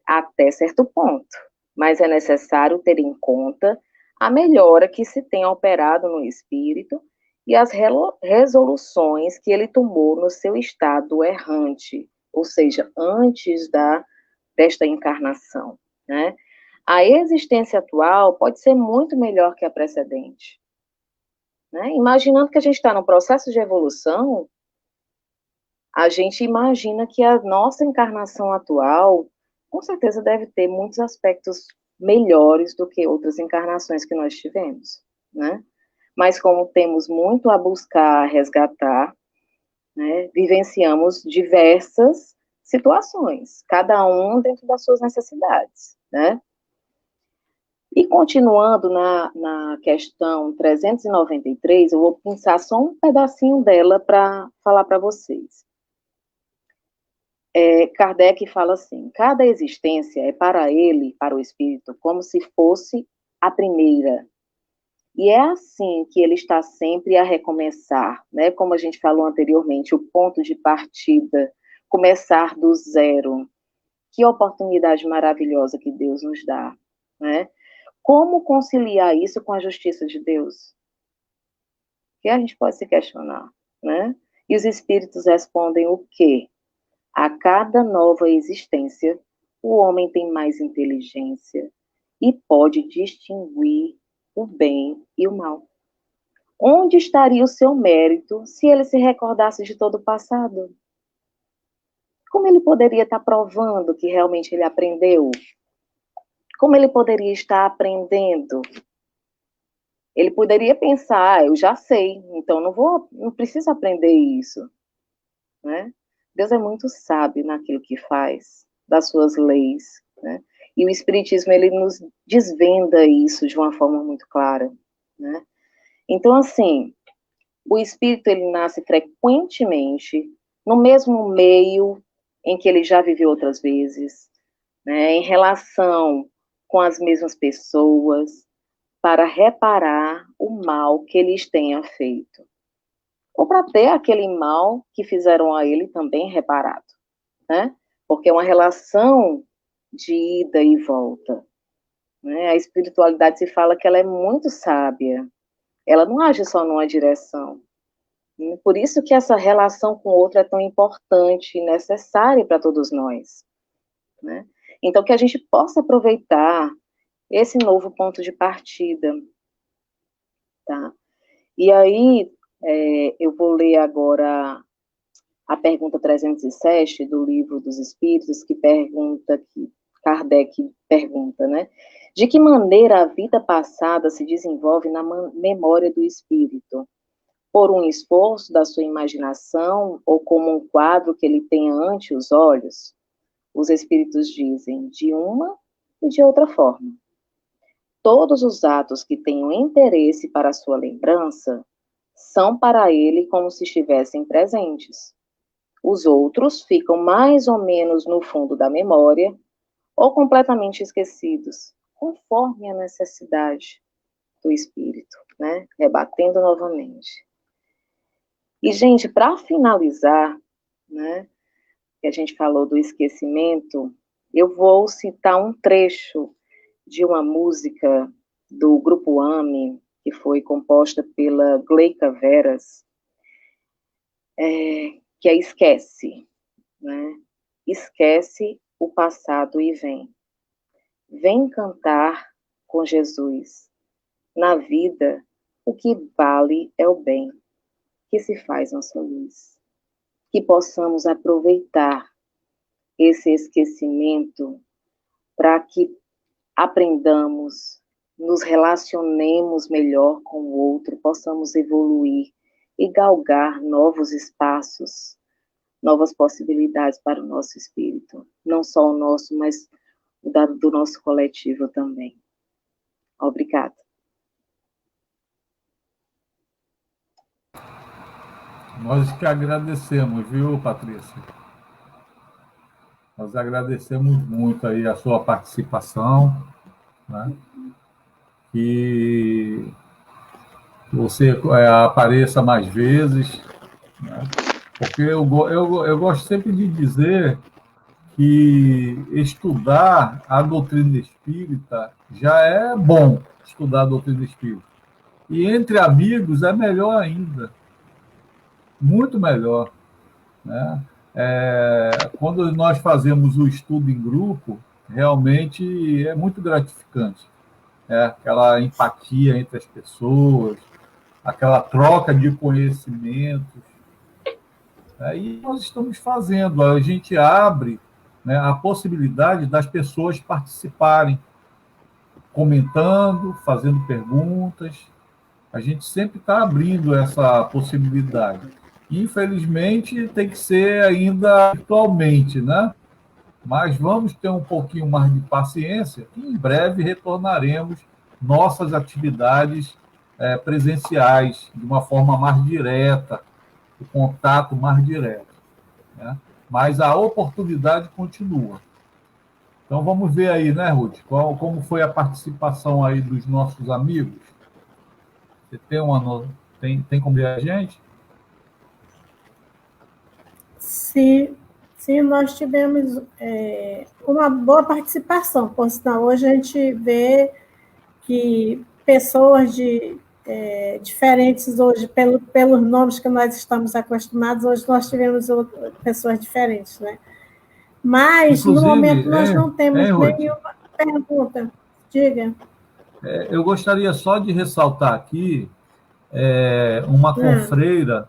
até certo ponto, mas é necessário ter em conta a melhora que se tem operado no espírito e as resoluções que ele tomou no seu estado errante, ou seja, antes desta encarnação, né? A existência atual pode ser muito melhor que a precedente, né? Imaginando que a gente está num processo de evolução, a gente imagina que a nossa encarnação atual, com certeza, deve ter muitos aspectos melhores do que outras encarnações que nós tivemos, né? Mas como temos muito a buscar, a resgatar, né, vivenciamos diversas situações, cada um dentro das suas necessidades, né? E continuando na questão 393, eu vou pensar só um pedacinho dela para falar para vocês. Kardec fala assim: cada existência é para ele, para o espírito, como se fosse a primeira. E é assim que ele está sempre a recomeçar, né? Como a gente falou anteriormente, o ponto de partida, começar do zero. Que oportunidade maravilhosa que Deus nos dá, né? Como conciliar isso com a justiça de Deus? Que a gente pode se questionar, né? E os espíritos respondem o quê? A cada nova existência, o homem tem mais inteligência e pode distinguir o bem e o mal. Onde estaria o seu mérito se ele se recordasse de todo o passado? Como ele poderia estar provando que realmente ele aprendeu? Como ele poderia estar aprendendo? Ele poderia pensar: eu já sei, então não preciso aprender isso, né? Deus é muito sábio naquilo que faz, das suas leis, né? E o Espiritismo, ele nos desvenda isso de uma forma muito clara, né? Então, assim, o Espírito, ele nasce frequentemente no mesmo meio em que ele já viveu outras vezes, né? Em relação com as mesmas pessoas, para reparar o mal que eles tenham feito, ou para ter aquele mal que fizeram a ele também reparado, né? Porque é uma relação de ida e volta, né? A espiritualidade, se fala que ela é muito sábia, ela não age só numa direção. Por isso que essa relação com o outro é tão importante e necessária para todos nós, né? Então, que a gente possa aproveitar esse novo ponto de partida, tá? E aí, eu vou ler agora a pergunta 307 do Livro dos Espíritos, que Kardec pergunta, né? De que maneira a vida passada se desenvolve na memória do espírito? Por um esforço da sua imaginação ou como um quadro que ele tenha ante os olhos? Os espíritos dizem de uma e de outra forma. Todos os atos que tenham interesse para a sua lembrança são para ele como se estivessem presentes. Os outros ficam mais ou menos no fundo da memória ou completamente esquecidos, conforme a necessidade do espírito, né? Rebatendo novamente. E, gente, para finalizar, né, que a gente falou do esquecimento, eu vou citar um trecho de uma música do Grupo AME, que foi composta pela Gleica Veras, que é Esquece, né? Esquece o passado e vem. Vem cantar com Jesus. Na vida, o que vale é o bem que se faz nossa luz. Que possamos aproveitar esse esquecimento para que aprendamos, nos relacionemos melhor com o outro, possamos evoluir e galgar novos espaços, novas possibilidades para o nosso espírito, não só o nosso, mas o do nosso coletivo também. Obrigada. Nós que agradecemos, viu, Patrícia? Nós agradecemos muito aí a sua participação, né? Que você apareça mais vezes, né? Porque eu gosto sempre de dizer que estudar a doutrina espírita já é bom, estudar a doutrina espírita. E entre amigos é melhor ainda, muito melhor, né? Quando nós fazemos o estudo em grupo, realmente é muito gratificante. Aquela empatia entre as pessoas, aquela troca de conhecimentos. E nós estamos fazendo, a gente abre, né, a possibilidade das pessoas participarem, comentando, fazendo perguntas. A gente sempre está abrindo essa possibilidade. Infelizmente, tem que ser ainda virtualmente, né? Mas vamos ter um pouquinho mais de paciência e em breve retornaremos nossas atividades presenciais de uma forma mais direta, o contato mais direto, né? Mas a oportunidade continua. Então vamos ver aí, né, Ruth, como foi a participação aí dos nossos amigos? Você tem como ver a gente? Sim, nós tivemos uma boa participação, por sinal, hoje a gente vê que pessoas diferentes hoje, pelos nomes que nós estamos acostumados, hoje nós tivemos pessoas diferentes, né? Mas, inclusive, no momento, nós não temos nenhuma pergunta. Diga. Eu gostaria só de ressaltar aqui uma confreira,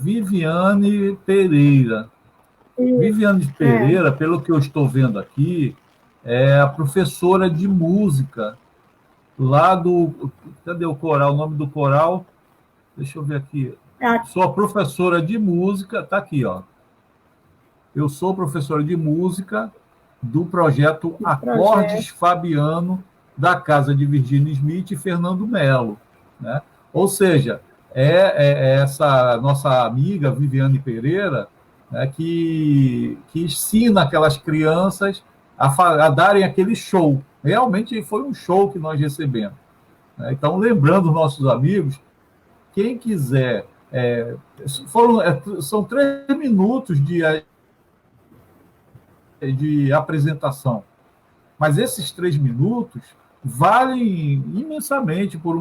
Viviane Pereira. Viviane Pereira, pelo que eu estou vendo aqui, é a professora de música lá do... Cadê o coral? O nome do coral? Deixa eu ver aqui. Sou a professora de música, está aqui, ó. Eu sou professora de música do projeto Acordes Fabiano, da Casa de Virginia Smith e Fernando Melo, né? Ou seja, essa nossa amiga Viviane Pereira, né, que ensina aquelas crianças a darem aquele show. Realmente foi um show que nós recebemos, né? Então, lembrando os nossos amigos, quem quiser... são 3 minutos de apresentação. Mas esses 3 minutos valem imensamente por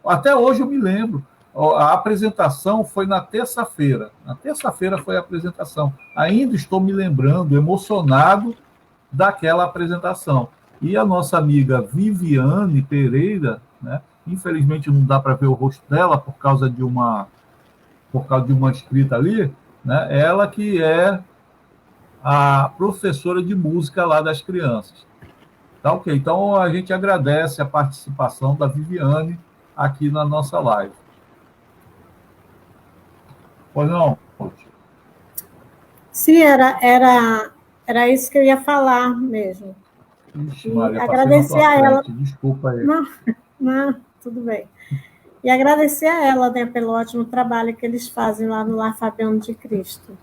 Até hoje eu me lembro. A apresentação foi na terça-feira. Na terça-feira foi a apresentação. Ainda estou me lembrando, emocionado daquela apresentação. E a nossa amiga Viviane Pereira, né, infelizmente não dá para ver o rosto dela por causa de uma escrita ali, né, ela que é a professora de música lá das crianças. Tá ok? Então, a gente agradece a participação da Viviane aqui na nossa live. Pois não? Sim, era isso que eu ia falar mesmo. Ixi, Maria, agradecer a ela. Desculpa aí. Não, tudo bem. E agradecer a ela, né, pelo ótimo trabalho que eles fazem lá no Lar Fabiano de Cristo.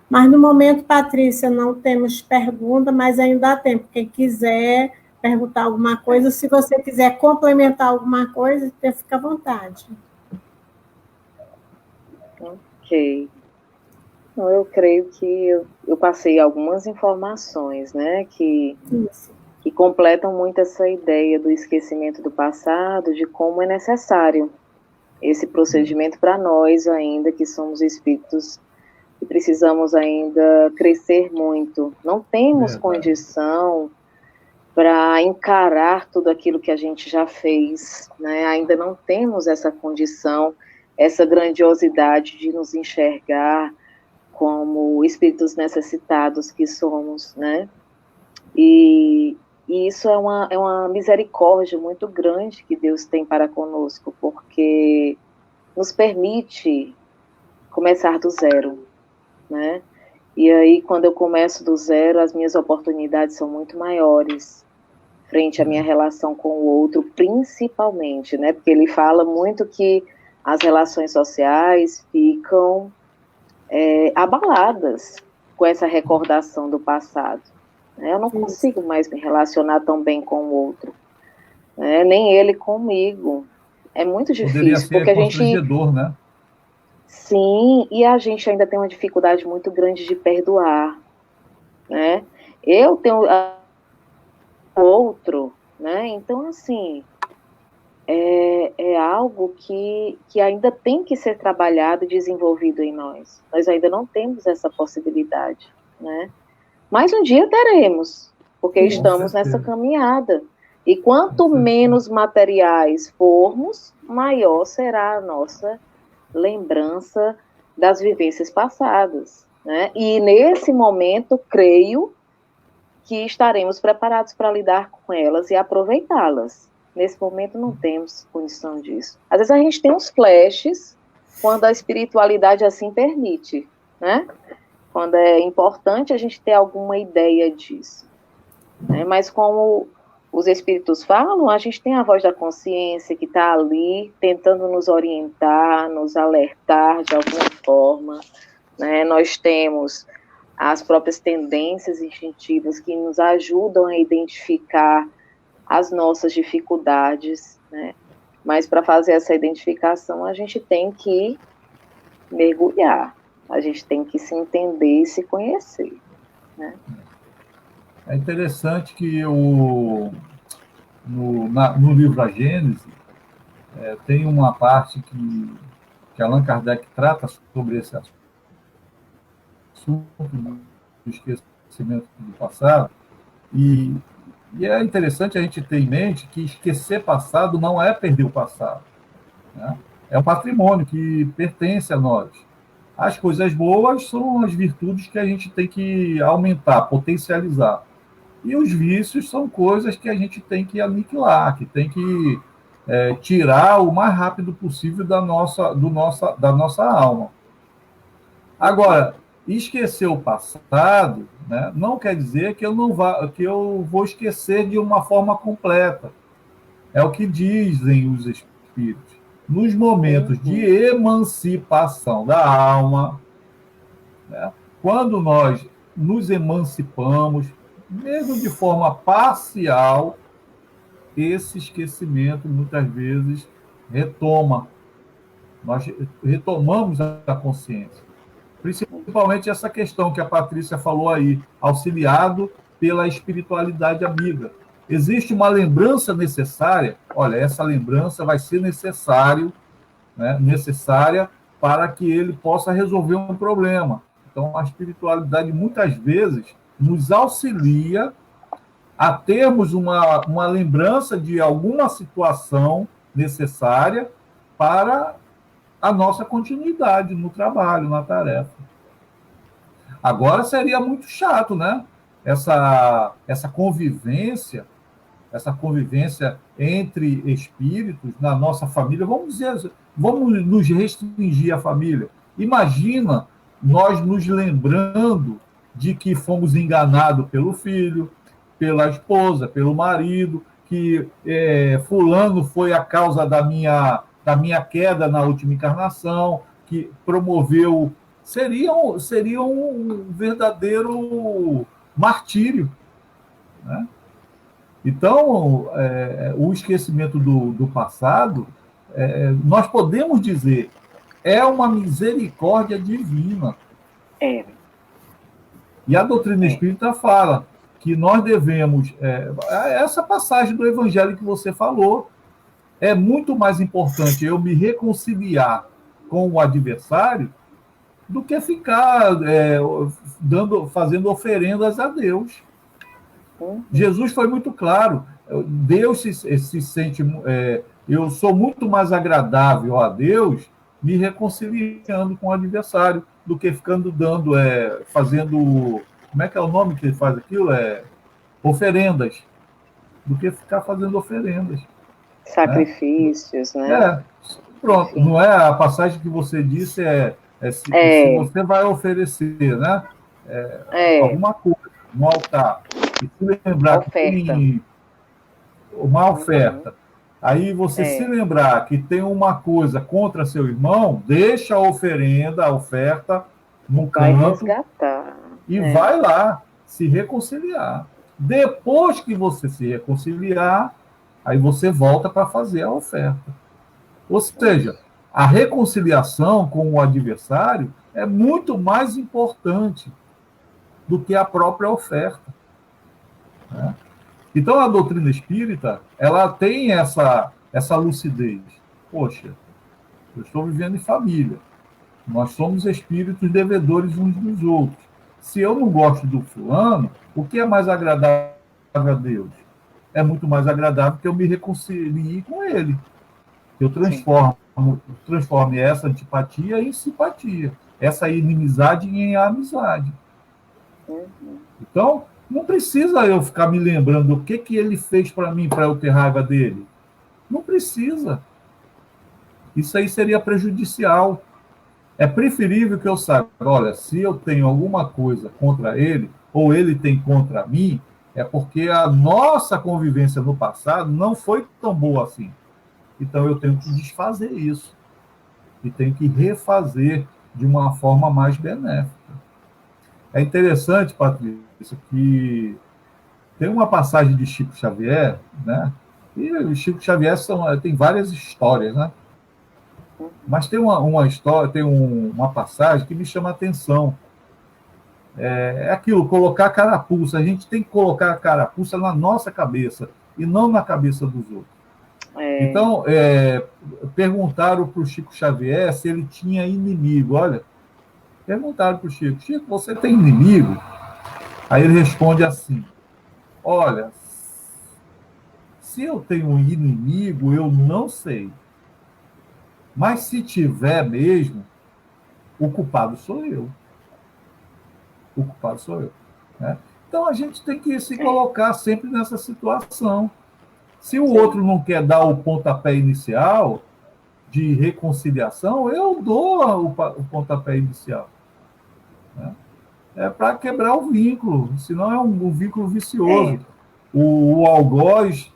Mas, no momento, Patrícia, não temos pergunta, mas ainda há tempo. Quem quiser perguntar alguma coisa, se você quiser complementar alguma coisa, fica à vontade. Ok. Então, eu creio que eu passei algumas informações, né, que completam muito essa ideia do esquecimento do passado, de como é necessário esse procedimento para nós ainda, que somos espíritos que precisamos ainda crescer muito. Não temos condição para encarar tudo aquilo que a gente já fez, né? Ainda não temos essa condição, essa grandiosidade de nos enxergar como espíritos necessitados que somos, né? E E isso é uma misericórdia muito grande que Deus tem para conosco, porque nos permite começar do zero, né? E aí, quando eu começo do zero, as minhas oportunidades são muito maiores frente à minha relação com o outro, principalmente, né? Porque ele fala muito que as relações sociais ficam abaladas com essa recordação do passado. Eu não consigo mais me relacionar tão bem com o outro, né? Nem ele comigo. É muito difícil. Poderia ser porque constrangedor, né? Sim, e a gente ainda tem uma dificuldade muito grande de perdoar, né? Eu tenho outro, né? Então, assim, é algo que ainda tem que ser trabalhado e desenvolvido em nós. Nós ainda não temos essa possibilidade, né? Mas um dia teremos, porque estamos nessa caminhada. E quanto menos materiais formos, maior será a nossa lembrança das vivências passadas, né? E nesse momento, creio que estaremos preparados para lidar com elas e aproveitá-las. Nesse momento não temos condição disso. Às vezes a gente tem uns flashes quando a espiritualidade assim permite, né? Quando é importante a gente ter alguma ideia disso, né? Mas como os espíritos falam, a gente tem a voz da consciência que está ali tentando nos orientar, nos alertar de alguma forma, né? Nós temos as próprias tendências instintivas que nos ajudam a identificar as nossas dificuldades, né? Mas para fazer essa identificação a gente tem que mergulhar, a gente tem que se entender e se conhecer, né? É interessante que no livro A Gênese tem uma parte que Allan Kardec trata sobre esse assunto do esquecimento do passado, e é interessante a gente ter em mente que esquecer passado não é perder o passado, né? É um patrimônio que pertence a nós. As coisas boas são as virtudes que a gente tem que aumentar, potencializar. E os vícios são coisas que a gente tem que aniquilar, que tem que tirar o mais rápido possível da nossa alma. Agora, esquecer o passado, né, não quer dizer que eu vou esquecer de uma forma completa. É o que dizem os espíritos. Nos momentos de emancipação da alma, né, quando nós nos emancipamos, mesmo de forma parcial, esse esquecimento muitas vezes retoma. Nós retomamos a consciência. Principalmente essa questão que a Patrícia falou aí, auxiliado pela espiritualidade amiga. Existe uma lembrança necessária, olha, essa lembrança vai ser necessária para que ele possa resolver um problema. Então, a espiritualidade, muitas vezes, nos auxilia a termos uma lembrança de alguma situação necessária para a nossa continuidade no trabalho, na tarefa. Agora seria muito chato, né? Essa convivência entre espíritos na nossa família. Vamos nos restringir à família. Imagina nós nos lembrando de que fomos enganados pelo filho, pela esposa, pelo marido, que fulano foi a causa da minha queda na última encarnação, que promoveu... Seria um verdadeiro martírio, né? Então, o esquecimento do passado, nós podemos dizer, é uma misericórdia divina. E a doutrina espírita fala que nós devemos... essa passagem do Evangelho que você falou, é muito mais importante eu me reconciliar com o adversário do que ficar fazendo oferendas a Deus. Jesus foi muito claro. Deus se sente... eu sou muito mais agradável a Deus me reconciliando com o adversário do que ficando fazendo... Como é que é o nome que ele faz aquilo? Oferendas. do que ficar fazendo oferendas. Sacrifícios, né? Pronto, Enfim. não é a passagem que você disse, se você vai oferecer, né, alguma coisa no altar, e se lembrar Oferta. que tem uma oferta, aí você se lembrar que tem uma coisa contra seu irmão, deixa a oferenda, a oferta, no Vai canto resgatar. e vai lá se reconciliar. Depois que você se reconciliar, aí você volta para fazer a oferta. Ou seja, a reconciliação com o adversário é muito mais importante do que a própria oferta, né? Então, a doutrina espírita, ela tem essa lucidez. Poxa, eu estou vivendo em família. Nós somos espíritos devedores uns dos outros. Se eu não gosto do fulano, o que é mais agradável a Deus? É muito mais agradável que eu me reconcilie com ele. Que eu transforme essa antipatia em simpatia, essa inimizade em amizade. Então, não precisa eu ficar me lembrando o que ele fez para mim para eu ter raiva dele. Não precisa. Isso aí seria prejudicial. É preferível que eu saiba, olha, se eu tenho alguma coisa contra ele, ou ele tem contra mim, é porque a nossa convivência no passado não foi tão boa assim. Então eu tenho que desfazer isso. E tenho que refazer de uma forma mais benéfica. É interessante, Patrícia, que tem uma passagem de Chico Xavier, né? E o Chico Xavier tem várias histórias, né? Mas tem uma história, tem uma passagem que me chama a atenção. É aquilo, colocar a carapuça. A gente tem que colocar a carapuça na nossa cabeça e não na cabeça dos outros. Então, perguntaram para o Chico Xavier se ele tinha inimigo. Olha, perguntaram para o Chico, Chico, você tem inimigo? Aí ele responde assim, olha, se eu tenho um inimigo, eu não sei. Mas se tiver mesmo, o culpado sou eu. O culpado sou eu, né? Então, a gente tem que se colocar sempre nessa situação. Se o outro não quer dar o pontapé inicial de reconciliação, eu dou o pontapé inicial, né? É para quebrar o vínculo, senão é um vínculo vicioso. O algoz,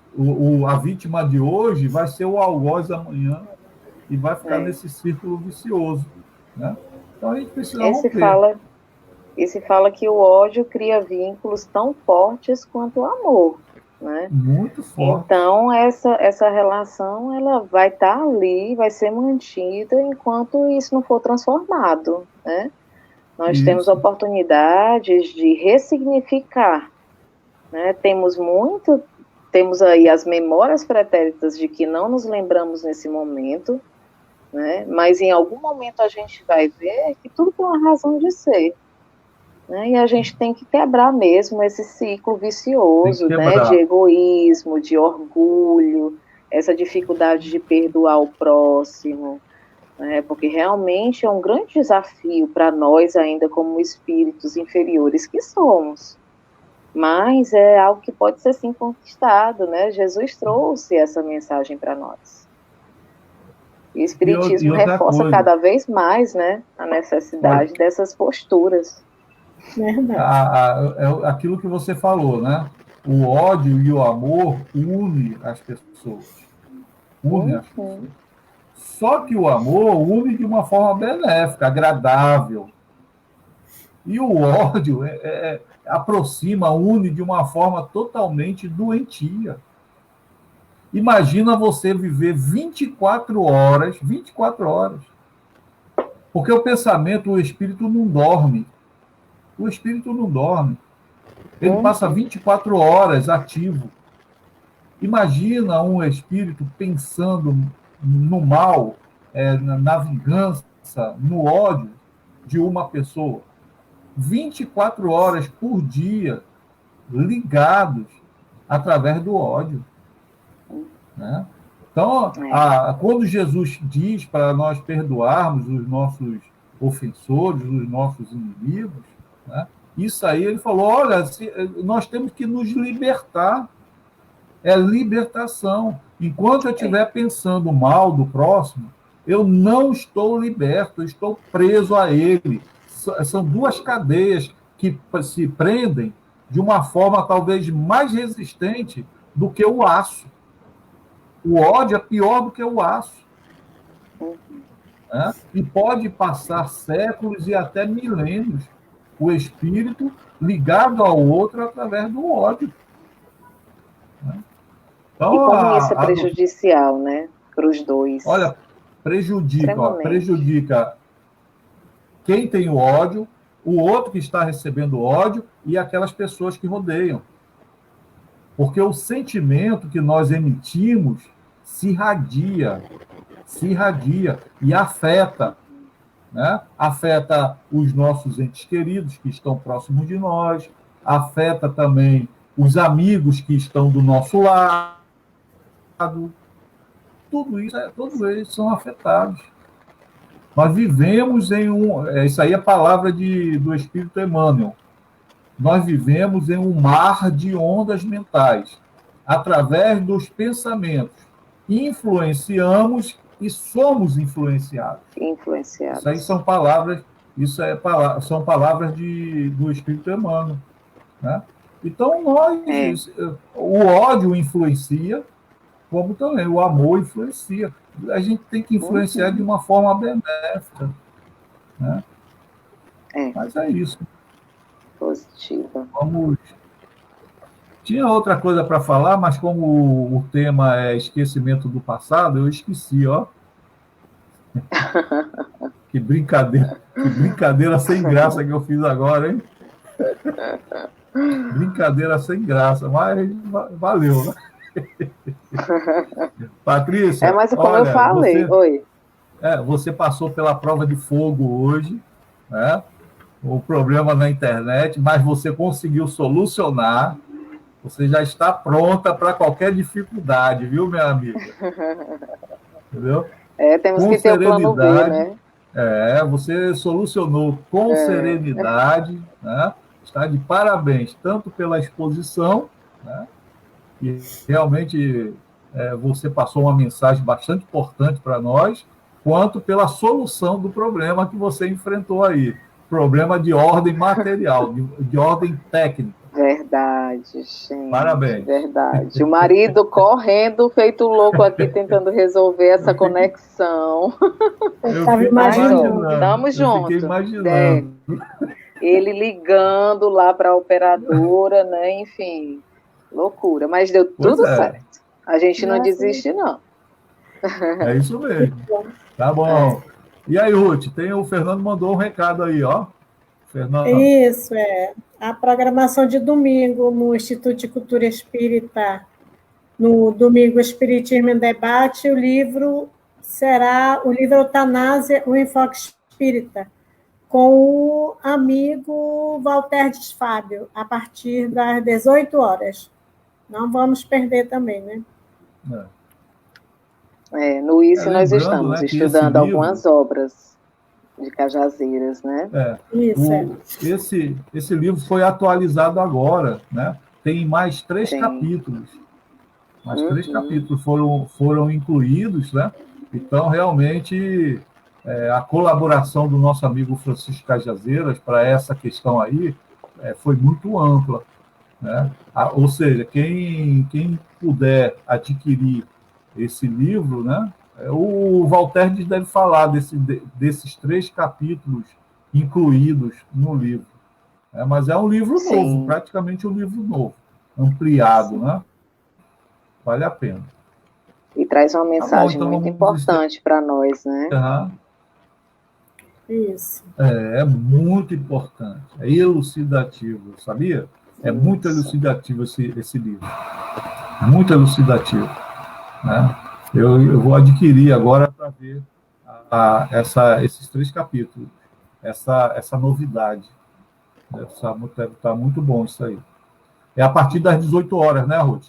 a vítima de hoje vai ser o algoz amanhã e vai ficar nesse círculo vicioso, né? Então a gente precisa romper. E se fala que o ódio cria vínculos tão fortes quanto o amor, né? Muito forte. Então, essa relação, ela vai estar ali, vai ser mantida enquanto isso não for transformado, né? Nós temos oportunidades de ressignificar, né? Temos aí as memórias pretéritas de que não nos lembramos nesse momento, né? Mas em algum momento a gente vai ver que tudo tem uma razão de ser, né? E a gente tem que quebrar mesmo esse ciclo vicioso, né? De egoísmo, de orgulho, essa dificuldade de perdoar o próximo, né? Porque realmente é um grande desafio para nós ainda como espíritos inferiores que somos. Mas é algo que pode ser sim conquistado, né? Jesus trouxe essa mensagem para nós. E o Espiritismo reforça cada vez mais, né, a necessidade dessas posturas. Aquilo que você falou, né? O ódio e o amor une as pessoas. Só que o amor une de uma forma benéfica, agradável. E o ódio aproxima, une de uma forma totalmente doentia. Imagina você viver 24 horas, porque o pensamento, o espírito não dorme. O espírito não dorme. Ele passa 24 horas ativo. Imagina um espírito pensando no mal, na vingança, no ódio de uma pessoa. 24 horas por dia ligados através do ódio, né? Então, quando Jesus diz para nós perdoarmos os nossos ofensores, os nossos inimigos, né? Isso aí ele falou, olha, nós temos que nos libertar. é libertação. Enquanto eu estiver pensando mal do próximo, eu não estou liberto, eu estou preso a ele. São duas cadeias que se prendem de uma forma talvez mais resistente do que o aço. O ódio é pior do que o aço. Né? E pode passar séculos e até milênios o espírito ligado ao outro através do ódio. Né? Então, e como isso é prejudicial, né, para os dois? Olha, prejudica quem tem o ódio, o outro que está recebendo ódio e aquelas pessoas que rodeiam. Porque o sentimento que nós emitimos se irradia e afeta, né? Afeta os nossos entes queridos que estão próximos de nós, afeta também os amigos que estão do nosso lado. Todos eles são afetados. Nós vivemos em isso aí é a palavra do Espírito Emmanuel. Nós vivemos em um mar de ondas mentais. Através dos pensamentos, influenciamos e somos influenciados. Isso aí são palavras, são palavras do Espírito Emmanuel. Né? Então, o ódio influencia, como também o amor influencia. A gente tem que influenciar de uma forma benéfica. Né? Mas é isso. Positiva. Tinha outra coisa para falar, mas como o tema é esquecimento do passado, eu esqueci, ó. Que brincadeira sem graça que eu fiz agora, hein? Brincadeira sem graça, mas valeu, né? Patrícia, mas como olha, eu falei, você passou pela prova de fogo hoje, né? O problema na internet, mas você conseguiu solucionar. Você já está pronta para qualquer dificuldade, viu, minha amiga? Entendeu? Temos que ter o plano B, né? Você solucionou com serenidade, né? Está de parabéns, tanto pela exposição, né? E realmente você passou uma mensagem bastante importante para nós, quanto pela solução do problema que você enfrentou aí. Problema de ordem material, de ordem técnica. Verdade, gente. Parabéns. Verdade. O marido correndo, feito louco aqui, tentando resolver essa conexão. Eu estava imaginando. Estamos juntos. Fiquei imaginando. Ele ligando lá para a operadora, né? Enfim, loucura. Mas deu tudo certo. A gente não desiste, não. É isso mesmo. Tá bom. E aí, Ruth, o Fernando mandou um recado aí, ó. Fernando. Isso, a programação de domingo no Instituto de Cultura Espírita, no domingo Espiritismo em Debate, o livro Eutanásia, o Enfoque Espírita, com o amigo Valterdes Fábio, a partir das 18 horas. Não vamos perder também, né? No ICE nós estamos estudando algumas obras de Cajazeiras, né? Esse livro foi atualizado agora, né? Tem mais 3 capítulos. Mais 3 capítulos foram incluídos, né? Então, realmente, a colaboração do nosso amigo Francisco Cajazeiras para essa questão aí foi muito ampla, né? Ou seja, quem puder adquirir esse livro, né? O Valterdes deve falar desses 3 capítulos incluídos no livro. Mas é um livro novo, praticamente um livro novo, ampliado, né? Vale a pena. E traz uma mensagem muito importante para nós, né? Isso. É muito importante. É elucidativo, sabia? É muito elucidativo esse livro. Muito elucidativo. Né? Eu vou adquirir agora para ver esses 3 capítulos, essa novidade. Está muito bom isso aí. É a partir das 18 horas, né, Ruth?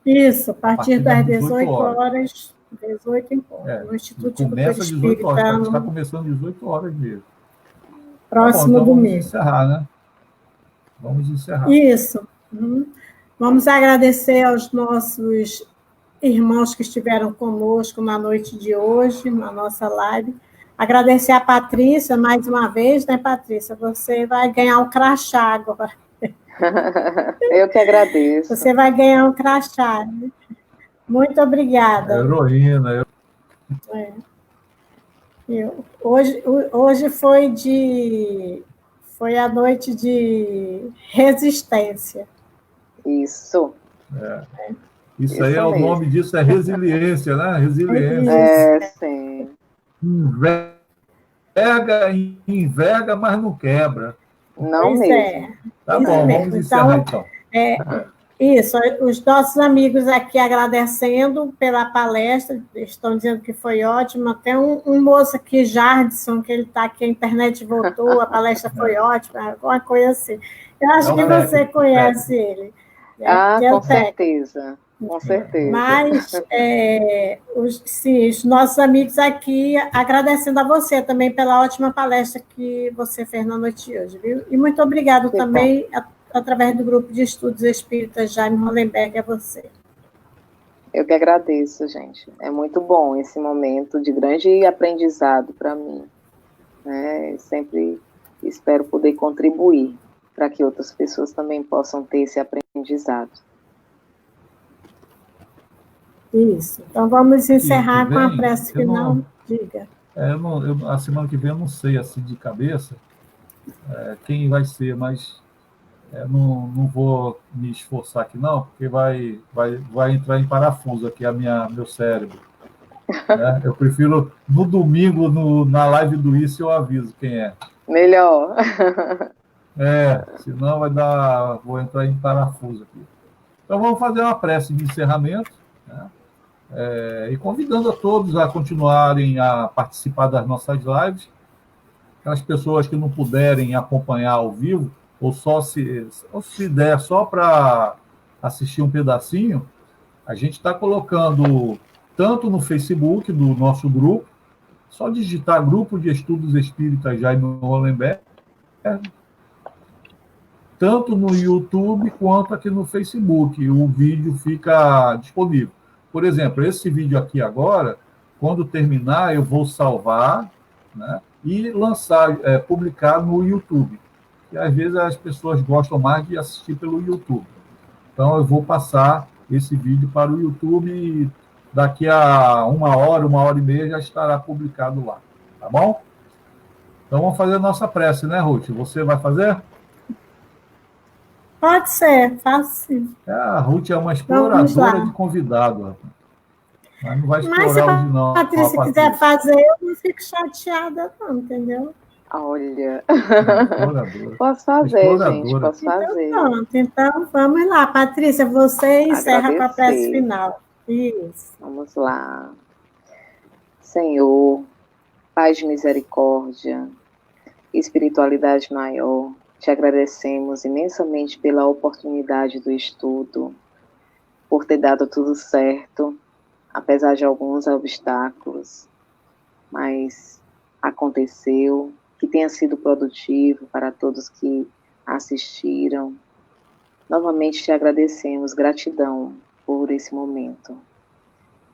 Isso, a partir das 18 horas, 18 em ponto. No Instituto de Cultura Espírita. Começa às 18 horas, está começando às 18 horas mesmo. Próximo domingo. Vamos encerrar, né? Vamos encerrar. Isso. Vamos agradecer aos nossos irmãos que estiveram conosco na noite de hoje, na nossa live. Agradecer a Patrícia mais uma vez, né, Patrícia? Você vai ganhar um crachá agora. Eu que agradeço. Você vai ganhar um crachá. Né? Muito obrigada. Heroína. Hoje foi a noite de resistência. Isso. Isso aí é o nome disso, é resiliência, né? Resiliência. Sim. Enverga, mas não quebra. Não pois mesmo. Tá bom, vamos encerrar então. Isso, os nossos amigos aqui agradecendo pela palestra, estão dizendo que foi ótima. Tem um moço aqui, Jardson, que ele está aqui, a internet voltou, a palestra foi ótima, alguma coisa assim. Eu acho que você conhece ele. Com certeza. Com certeza. Mas, os nossos amigos aqui agradecendo a você também pela ótima palestra que você fez na noite de hoje, viu? E muito obrigado também, através do Grupo de Estudos Espíritas Jaime Hollenberg, a você. Eu que agradeço, gente. É muito bom esse momento de grande aprendizado para mim. Né? Sempre espero poder contribuir para que outras pessoas também possam ter esse aprendizado. Isso. Então, vamos encerrar com a prece final. Diga. A semana que vem eu não sei, assim, de cabeça, quem vai ser, mas não vou me esforçar aqui, não, porque vai entrar em parafuso aqui meu cérebro. Eu prefiro, no domingo, na live do Isso, eu aviso quem é. Melhor. Senão vou entrar em parafuso aqui. Então, vamos fazer uma prece de encerramento, né? E convidando a todos a continuarem a participar das nossas lives. Aquelas pessoas que não puderem acompanhar ao vivo, ou se der só para assistir um pedacinho, a gente está colocando tanto no Facebook do nosso grupo, só digitar Grupo de Estudos Espíritas Jaime Hollenberg, tanto no YouTube quanto aqui no Facebook. O vídeo fica disponível. Por exemplo, esse vídeo aqui agora, quando terminar, eu vou salvar, né, e lançar, publicar no YouTube. E às vezes as pessoas gostam mais de assistir pelo YouTube. Então, eu vou passar esse vídeo para o YouTube e daqui a 1 hora e meia já estará publicado lá. Tá bom? Então, vamos fazer a nossa prece, né, Ruth? Você vai fazer? Pode ser, faço sim. A Ruth é uma exploradora de convidado. Mas não vai explorar hoje, não. Mas se a Patrícia quiser fazer, eu não fico chateada, não, entendeu? Olha. Posso fazer, gente, posso fazer. Então, vamos lá. Patrícia, você encerra com a prece final. Isso. Vamos lá. Senhor, Pai de misericórdia, espiritualidade maior, te agradecemos imensamente pela oportunidade do estudo, por ter dado tudo certo, apesar de alguns obstáculos, mas aconteceu, que tenha sido produtivo para todos que assistiram. Novamente te agradecemos, gratidão por esse momento.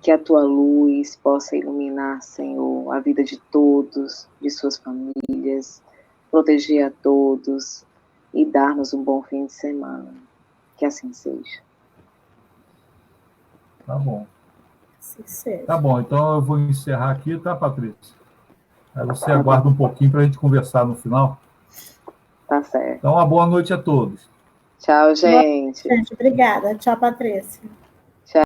Que a tua luz possa iluminar, Senhor, a vida de todos, de suas famílias, proteger a todos e dar-nos um bom fim de semana. Que assim seja. Tá bom. Assim seja. Tá bom, então eu vou encerrar aqui, tá, Patrícia? Aí você aguarda um pouquinho para a gente conversar no final. Tá certo. Então, uma boa noite a todos. Tchau, gente. Gente, obrigada. Tchau, Patrícia.